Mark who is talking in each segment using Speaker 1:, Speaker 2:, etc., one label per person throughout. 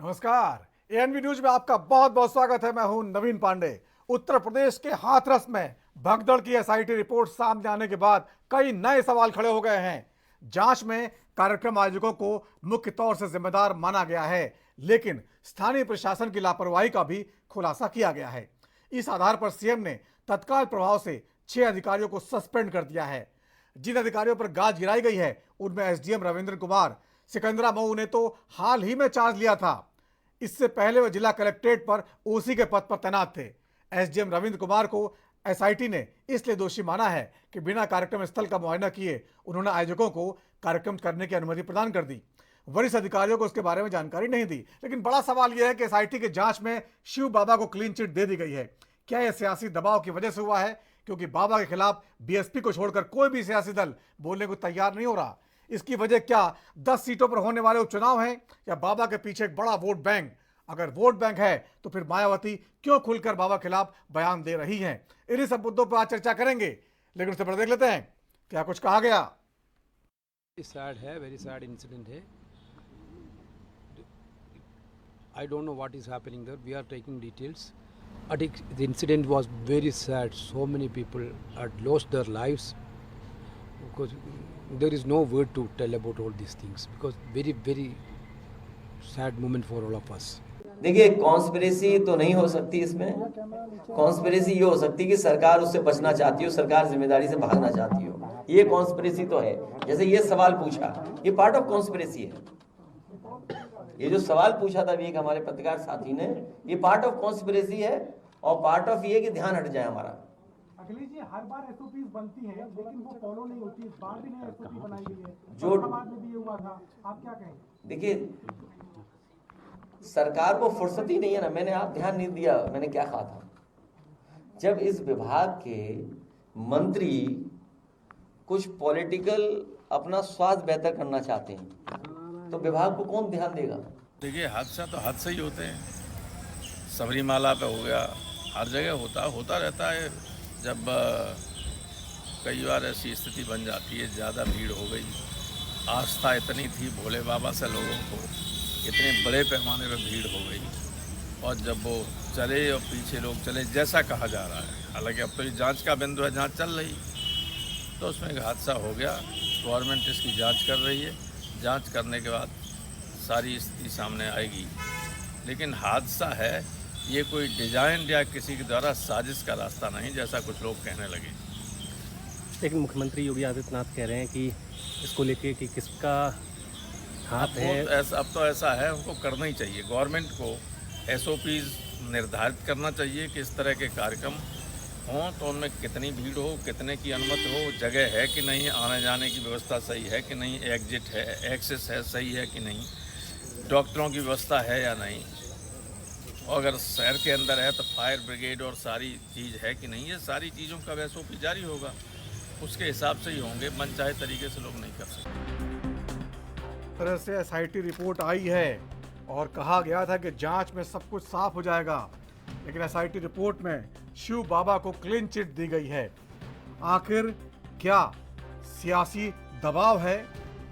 Speaker 1: नमस्कार। ANB news में आपका बहुत बहुत स्वागत है। मैं हूं नवीन पांडे। उत्तर प्रदेश के हाथरस में भगदड़ की एसआईटी रिपोर्ट सामने आने के बाद कई नए सवाल खड़े हो गए हैं। जांच में कार्यक्रम आयोजकों को मुख्य तौर से जिम्मेदार माना गया है, लेकिन स्थानीय प्रशासन की लापरवाही का भी खुलासा किया गया है। इस आधार पर सीएम ने तत्काल प्रभाव से 6 अधिकारियों को सस्पेंड कर दिया है। जिन अधिकारियों पर गाज गिराई गई है उनमें एसडीएम रविंद्र कुमार, सिकंदरा मऊ ने तो हाल ही में चार्ज लिया था। इससे पहले वह जिला कलेक्ट्रेट पर ओसी के पद पर तैनात थे। एसडीएम रविंद्र कुमार को एसआईटी ने इसलिए दोषी माना है कि बिना कार्यक्रम स्थल का मुआयना किए उन्होंने आयोजकों को कार्यक्रम करने की अनुमति प्रदान कर दी। वरिष्ठ अधिकारियों को इसके बारे में जानकारी नहीं दी। लेकिन बड़ा सवाल यह है कि एसआईटी की जांच में शिव बाबा को क्लीन चिट दे दी गई है। क्या यह सियासी दबाव की वजह से हुआ है? क्योंकि बाबा के खिलाफ बीएसपी को छोड़कर कोई भी सियासी दल बोलने को तैयार नहीं हो रहा। इसकी वजह क्या 10 सीटों पर होने वाले उपचुनाव हैं या बाबा के पीछे एक बड़ा वोट बैंक? अगर वोट बैंक है तो फिर मायावती क्यों खुलकर बाबा के खिलाफ बयान दे रही हैं? इन्हीं सब मुद्दों पर आज चर्चा करेंगे, लेकिन उससे पहले देख लेते हैं क्या कुछ कहा गया।
Speaker 2: सैड है, वेरी सैड इंसिडेंट है। I don't know what is happening there, we are taking details. The incident was very sad. So many people had lost their lives because there is no word to tell about all these things, because very very sad moment for all of us.
Speaker 3: देखिए, conspiracy तो नहीं हो सकती इसमें। Conspiracy ये हो सकती है कि सरकार उससे बचना चाहती हो, सरकार जिम्मेदारी से भागना चाहती हो। ये कॉन्स्पिरेसी तो है। जैसे ये सवाल पूछा, ये पार्ट ऑफ कॉन्स्पिरेसी है। ये जो सवाल पूछा था अभी एक हमारे पत्रकार साथी ने, ये पार्ट ऑफ कॉन्स्पिरेसी है और पार्ट ऑफ ये कि ध्यान हट जाए हमारा।
Speaker 4: अखिलेश जी, हर बार एसओपी बनती है लेकिन वो फॉलो नहीं होती। इस बार भी नई एसओपी बनाई गई है,
Speaker 3: जो
Speaker 4: बाद में भी ये हुआ था। आप क्या कहें?
Speaker 3: देखिए, सरकार को फुर्सत ही नहीं है ना। मैंने आप ध्यान नहीं दिया मैंने क्या कहा था। जब इस विभाग के मंत्री कुछ पॉलिटिकल अपना स्वास्थ्य बेहतर करना चाहते हैं तो विभाग को कौन ध्यान देगा?
Speaker 5: देखिए, हादसा तो हादसे ही होते हैं। सबरीमाला पे हो गया, हर जगह होता रहता है। जब कई बार ऐसी स्थिति बन जाती है, ज़्यादा भीड़ हो गई, आस्था इतनी थी भोले बाबा से लोगों को, इतने बड़े पैमाने पे भीड़ हो गई, और जब वो चले और पीछे लोग चले जैसा कहा जा रहा है, हालांकि अब तो ये जांच का बिंदु है, जांच चल रही, तो उसमें एक हादसा हो गया। गवर्नमेंट इसकी जांच कर रही है, जांच करने के बाद सारी स्थिति सामने आएगी। लेकिन हादसा है, ये कोई डिजाइन या किसी के द्वारा साजिश का रास्ता नहीं, जैसा कुछ लोग कहने लगे।
Speaker 6: लेकिन मुख्यमंत्री योगी आदित्यनाथ कह रहे हैं कि इसको लेके कि किसका हाथ है।
Speaker 5: अब तो ऐसा है, उनको करना ही चाहिए। गवर्नमेंट को एसओपीज निर्धारित करना चाहिए कि इस तरह के कार्यक्रम हों तो उनमें कितनी भीड़ हो, कितने की अनुमति हो, जगह है कि नहीं, आने जाने की व्यवस्था सही है कि नहीं, एग्जिट है, एक्सेस है, सही है कि नहीं, डॉक्टरों की व्यवस्था है या नहीं, और अगर शहर के अंदर है तो फायर ब्रिगेड और सारी चीज़ है कि नहीं। ये सारी चीज़ों का एसओपी जारी होगा, उसके हिसाब से ही होंगे। मनचाहे तरीके से लोग नहीं कर सकते।
Speaker 1: तरह से एसआईटी रिपोर्ट आई है और कहा गया था कि जांच में सब कुछ साफ हो जाएगा, लेकिन एसआईटी रिपोर्ट में शिव बाबा को क्लीन चिट दी गई है। आखिर क्या सियासी दबाव है?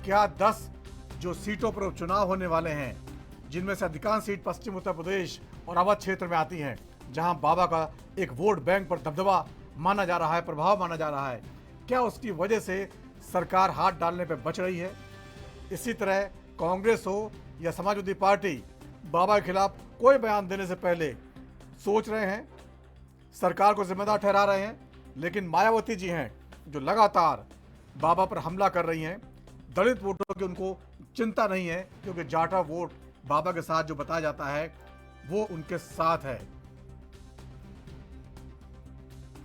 Speaker 1: क्या 10 जो सीटों पर उपचुनाव होने वाले हैं, जिनमें से अधिकांश सीट पश्चिम उत्तर प्रदेश और अवध क्षेत्र में आती हैं, जहां बाबा का एक वोट बैंक पर दबदबा माना जा रहा है, प्रभाव माना जा रहा है, क्या उसकी वजह से सरकार हाथ डालने पर बच रही है? इसी तरह कांग्रेस हो या समाजवादी पार्टी बाबा के खिलाफ कोई बयान देने से पहले सोच रहे हैं, सरकार को जिम्मेदार ठहरा रहे हैं। लेकिन मायावती जी हैं जो लगातार बाबा पर हमला कर रही हैं। दलित वोटों की उनको चिंता नहीं है, क्योंकि जाटा वोट बाबा के साथ जो बताया जाता है वो उनके साथ है।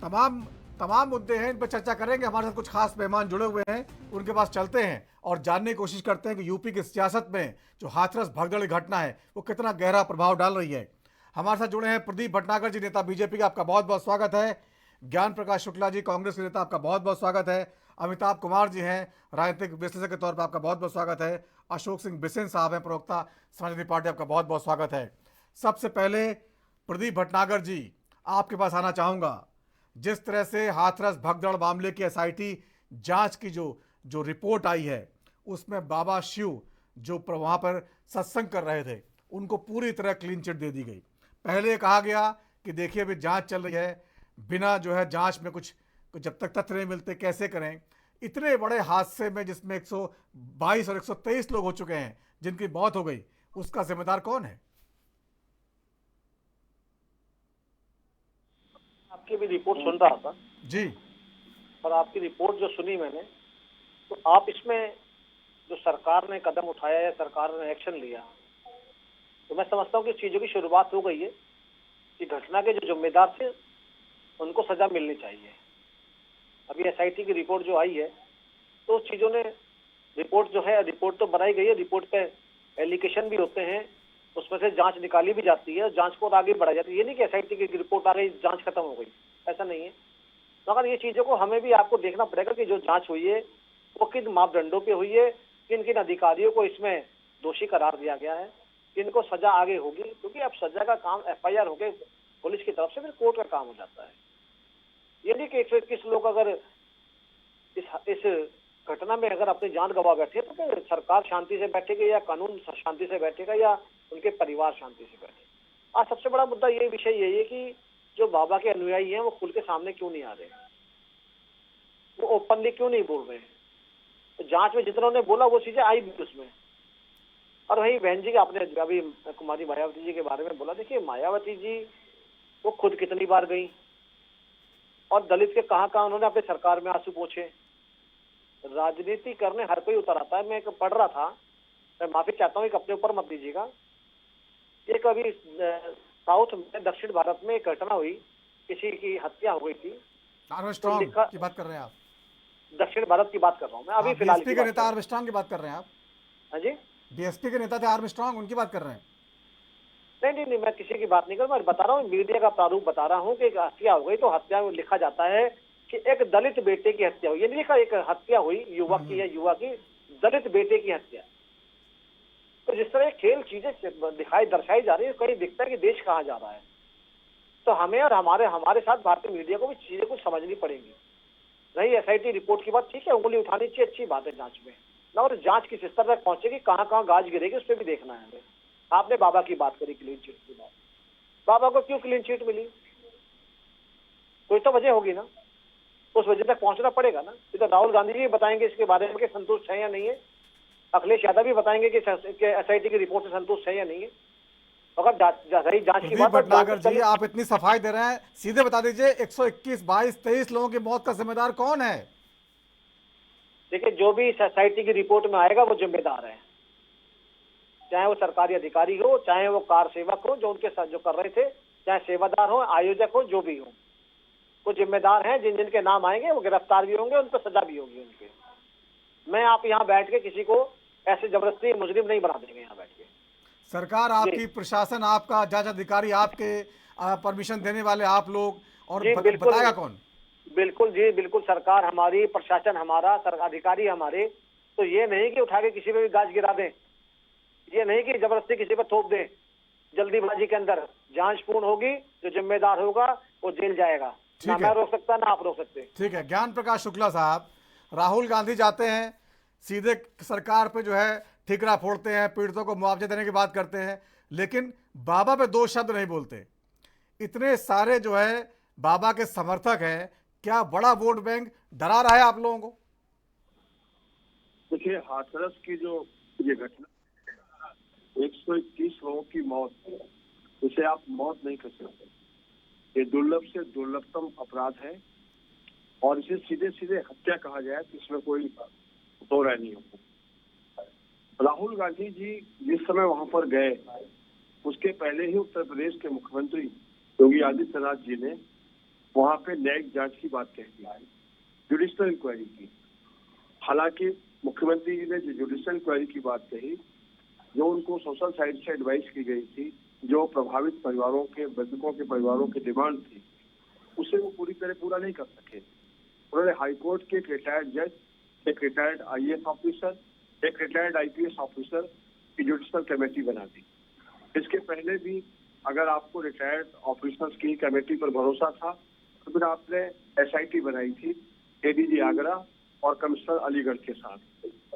Speaker 1: तमाम मुद्दे हैं, इन पर चर्चा करेंगे। हमारे साथ कुछ खास मेहमान जुड़े हुए हैं, उनके पास चलते हैं और जानने की कोशिश करते हैं कि यूपी की सियासत में जो हाथरस भगदड़ की घटना है वो कितना गहरा प्रभाव डाल रही है। हमारे साथ जुड़े हैं प्रदीप भटनागर जी, नेता बीजेपी का, आपका बहुत बहुत स्वागत है। ज्ञान प्रकाश शुक्ला जी, कांग्रेस के नेता, आपका बहुत बहुत स्वागत है। अमिताभ कुमार जी हैं, राजनीतिक विश्लेषक के तौर पर, आपका बहुत बहुत स्वागत है। अशोक सिंह बिसेन साहब हैं, प्रवक्ता समाजवादी पार्टी, आपका बहुत बहुत स्वागत है। सबसे पहले प्रदीप भटनागर जी, आपके पास आना चाहूँगा। जिस तरह से हाथरस भगदड़ मामले की एसआईटी जांच की जो रिपोर्ट आई है, उसमें बाबा शिव जो वहाँ पर सत्संग कर रहे थे उनको पूरी तरह क्लीन चिट दे दी गई। पहले कहा गया कि देखिए अभी जांच चल रही है, बिना जो है जांच में कुछ जब तक तथ्य नहीं मिलते कैसे करें। इतने बड़े हादसे में जिसमें 122 और 123 लोग हो चुके हैं जिनकी मौत हो गई, उसका जिम्मेदार कौन है?
Speaker 7: आपकी भी रिपोर्ट सुन रहा था
Speaker 1: जी
Speaker 7: और आपकी रिपोर्ट जो सुनी मैंने, तो आप इसमें जो सरकार ने कदम उठाया या सरकार ने एक्शन लिया, तो मैं समझता हूँ कि चीजों की शुरुआत हो गई है कि घटना के जो जिम्मेदार थे उनको सजा मिलनी चाहिए। अभी एसआईटी की रिपोर्ट जो आई है, तो चीजों ने रिपोर्ट जो है, रिपोर्ट तो बनाई गई है, रिपोर्ट पे एलिगेशन भी होते हैं, उसमें से जांच निकाली भी जाती है, जांच को और आगे बढ़ाई जाती है। ये नहीं कि एसआईटी की रिपोर्ट आ गई जांच खत्म हो गई, ऐसा नहीं है। मगर ये चीजों को हमें भी आपको देखना पड़ेगा कि जो जांच हुई है वो किन मापदंडों पे हुई है, किन किन अधिकारियों को इसमें दोषी करार दिया गया है, किनको सजा आगे होगी, क्योंकि अब सजा का काम एफआईआर हो गए पुलिस की तरफ से, फिर कोर्ट का काम हो जाता है। ये नहीं कि 121 लोग अगर इस घटना में अगर अपनी जान गंवा बैठे तो फिर सरकार शांति से बैठेगी या कानून शांति से बैठेगा या उनके परिवार शांति से बैठे। आज सबसे बड़ा मुद्दा ये विषय यही है कि जो बाबा के अनुयायी हैं वो खुल के सामने क्यों नहीं आ रहे, वो ओपनली क्यों नहीं बोल रहे हैं। तो जांच में जितनों ने बोला वो चीजें आई भी उसमें। और वही बहन जी के आपने अभी कुमारी मायावती जी के बारे में बोला, देखिए मायावती जी वो खुद कितनी बार गई और दलित के कहां उन्होंने अपने सरकार में आंसू पोंछे। राजनीति करने हर कोई उतर आता है। मैं पढ़ रहा था, मैं माफी चाहता हूँ, एक अपने ऊपर मत दीजिएगा। एक अभी साउथ में दक्षिण भारत में एक घटना हुई, किसी की हत्या हो गई थी।
Speaker 1: आर्मस्ट्रांग की बात कर रहे हैं आप?
Speaker 7: दक्षिण भारत की बात कर रहा हूँ मैं अभी फिलहाल।
Speaker 1: डीएसपी के नेता आर्मस्ट्रांग की बात कर रहे हैं आप?
Speaker 7: हाँ जी,
Speaker 1: डीएसपी के नेता थे आर्मस्ट्रांग, उनकी बात कर रहे हैं?
Speaker 7: नहीं, मैं किसी की बात नहीं कर रहा, मैं बता रहा हूँ, मीडिया का प्रारूप बता रहा हूँ कि एक हत्या हो गई। तो हत्या में लिखा जाता है कि एक दलित बेटे की हत्या हुई, ये नहीं लिखा एक हत्या हुई युवक की या युवा की, दलित बेटे की हत्या। तो जिस तरह खेल चीजें दर्शाई जा रही है, कहीं दिखता है कि देश कहाँ जा रहा है। तो हमें और हमारे साथ भारतीय मीडिया को भी चीजें कुछ समझनी पड़ेंगी। नहीं, एसआईटी रिपोर्ट की बात ठीक है, उंगली उठानी चाहिए, अच्छी बात है जांच में, और जांच किस स्तर तक पहुंचेगी, कहाँ गाज गिरेगी, उस पर भी देखना है हमें। आपने बाबा की बात करी, क्लीन चिट की बात, बाबा को क्यों क्लीन चिट मिली? कोई तो वजह होगी ना, उस वजह तक पहुंचना पड़ेगा ना। तो राहुल गांधी जी बताएंगे इसके बारे में कि संतुष्ट है या नहीं है, अखिलेश यादव भी बताएंगे कि एसआईटी की रिपोर्ट से संतुष्ट है या नहीं है। अगर सही जांच की बात,
Speaker 1: भटनागर जी आप इतनी सफाई दे रहे हैं, सीधे बता दीजिए 121, 22, 23 लोगों की मौत का जिम्मेदार कौन है?
Speaker 7: देखिए, जो भी एसआईटी की रिपोर्ट में आएगा वो जिम्मेदार है, चाहे वो सरकारी अधिकारी हो, चाहे वो कार सेवक हो जो उनके साथ जो कर रहे थे, चाहे सेवादार हो, आयोजक हो, जो भी हो, वो जिम्मेदार हैं। जिनके नाम आएंगे वो गिरफ्तार भी होंगे, उन पर सजा भी होगी उनके। मैं आप यहाँ बैठ के किसी को ऐसे जबरदस्ती मुजरिम नहीं बना देंगे यहाँ बैठ के।
Speaker 1: सरकार आपकी, प्रशासन आपका, जांच अधिकारी आपके, परमिशन देने वाले आप लोग, और बताएगा कौन?
Speaker 7: बिल्कुल जी, बिल्कुल, सरकार हमारी, प्रशासन हमारा, अधिकारी हमारे। तो ये नहीं कि उठा के किसी पे भी गाज गिरा दें, ये नहीं कि जबरदस्ती किसी पर थोप दें जल्दीबाजी के अंदर। जांच पूर्ण होगी, जो जिम्मेदार होगा वो जेल जाएगा। ना मैं रोक सकता, ना आप रोक सकते।
Speaker 1: ठीक है। ज्ञान प्रकाश शुक्ला साहब, राहुल गांधी जाते हैं, सीधे सरकार पे जो है ठिकरा फोड़ते हैं, पीड़ितों को मुआवजा देने की बात करते हैं, लेकिन बाबा पे दो शब्द नहीं बोलते। इतने सारे जो है बाबा के समर्थक हैं, क्या बड़ा वोट बैंक डरा रहा है आप लोगों को?
Speaker 8: देखिए, हाथरस की जो ये घटना, 121 लोगों की मौत, उसे आप मौत नहीं कर सकते। ये दुर्लभ से दुर्लभतम अपराध है और इसे सीधे सीधे हत्या कहा जाए तो इसमें कोई दो राय नहीं होता। राहुल गांधी जी जिस समय वहां पर गए, उसके पहले ही उत्तर प्रदेश के मुख्यमंत्री योगी आदित्यनाथ जी ने वहां पे न्यायिक जांच की बात कह दी, जुडिशियल इंक्वायरी की। हालांकि मुख्यमंत्री जी ने जो जुडिशियल इंक्वायरी की बात कही, जो उनको सोशल साइड से एडवाइस की गई थी, जो प्रभावित परिवारों के, मृतकों के परिवारों की डिमांड थी, उसे वो पूरी तरह पूरा नहीं कर सके। उन्होंने हाईकोर्ट के एक रिटायर्ड जज, एक रिटायर्ड आईएएस ऑफिसर, एक रिटायर्ड आईपीएस ऑफिसर की जुडिशियल कमेटी बना दी। इसके पहले भी अगर आपको रिटायर्ड ऑफिसर्स की कमेटी पर भरोसा था तो फिर आपने एसआईटी बनाई थी एडीजी आगरा और कमिश्नर अलीगढ़ के साथ,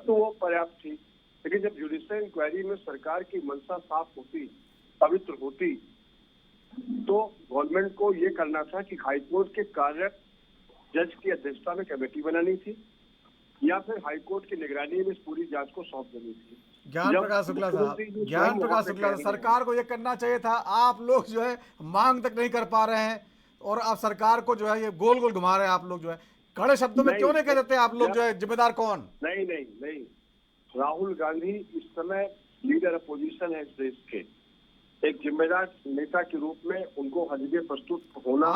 Speaker 8: तो वो पर्याप्त थी। लेकिन जब जुडिशियल इंक्वायरी में सरकार की मंशा साफ होती, पवित्र होती, तो गवर्नमेंट को ये करना था कि हाईकोर्ट के कार्यरत जज की अध्यक्षता में कमेटी बनानी थी या फिर हाईकोर्ट की निगरानी में इस पूरी जांच को सौंप देनी थी।
Speaker 1: ज्ञान प्रकाश शुक्ला साहब, ज्ञान प्रकाश शुक्ला साहब, सरकार को ये करना चाहिए था। आप लोग जो है मांग तक नहीं कर पा रहे हैं और आप सरकार को जो है ये गोल गोल घुमा रहे हैं। आप लोग जो है कड़े शब्दों में क्यों नहीं कह देते आप लोग जो है जिम्मेदार कौन?
Speaker 8: नहीं, राहुल गांधी इस समय लीडर अपोजिशन है इस देश के। एक जिम्मेदार नेता के रूप में उनको हर जगह प्रस्तुत होना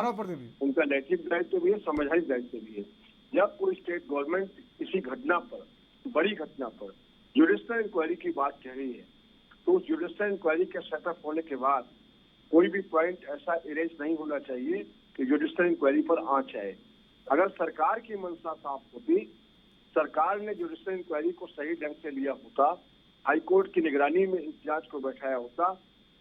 Speaker 8: उनका नैतिक दायित्व भी है, संवैधानिक दायित्व भी है। जब कोई स्टेट गवर्नमेंट किसी घटना पर, बड़ी घटना पर जुडिशियल इंक्वायरी की बात कह रही है, तो उस जुडिशियल इंक्वायरी के सेटअप होने के बाद कोई भी पॉइंट ऐसा इरेज नहीं होना चाहिए कि जुडिशियल इंक्वायरी पर आंच आए। अगर सरकार की मंशा साफ होती, सरकार ने जुडिशियल इंक्वायरी को सही ढंग से लिया होता, हाईकोर्ट की निगरानी में इस जांच को बैठाया होता,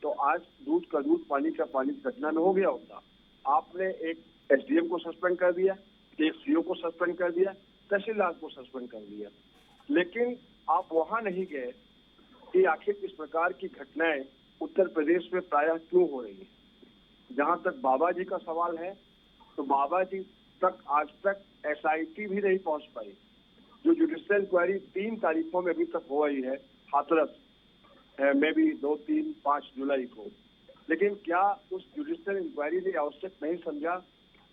Speaker 8: तो आज दूध का दूध पानी का पानी घटना में हो गया होता। आपने एक एसडीएम को सस्पेंड कर दिया, एक सीओ को सस्पेंड कर दिया, तहसीलदार को सस्पेंड कर दिया, लेकिन आप वहां नहीं गए कि आखिर इस प्रकार की घटनाएं उत्तर प्रदेश में प्रायः क्यों हो रही है। जहां तक बाबा जी का सवाल है, तो बाबा जी तक आज तक एसआईटी भी नहीं पहुंच पाई। जो जुडिशियल इंक्वायरी 3 तारीखों में अभी तक हो रही है, हाथरस में भी 2, 3, 5 जुलाई को, लेकिन क्या उस जुडिशियल इंक्वायरी ने आवश्यक नहीं समझा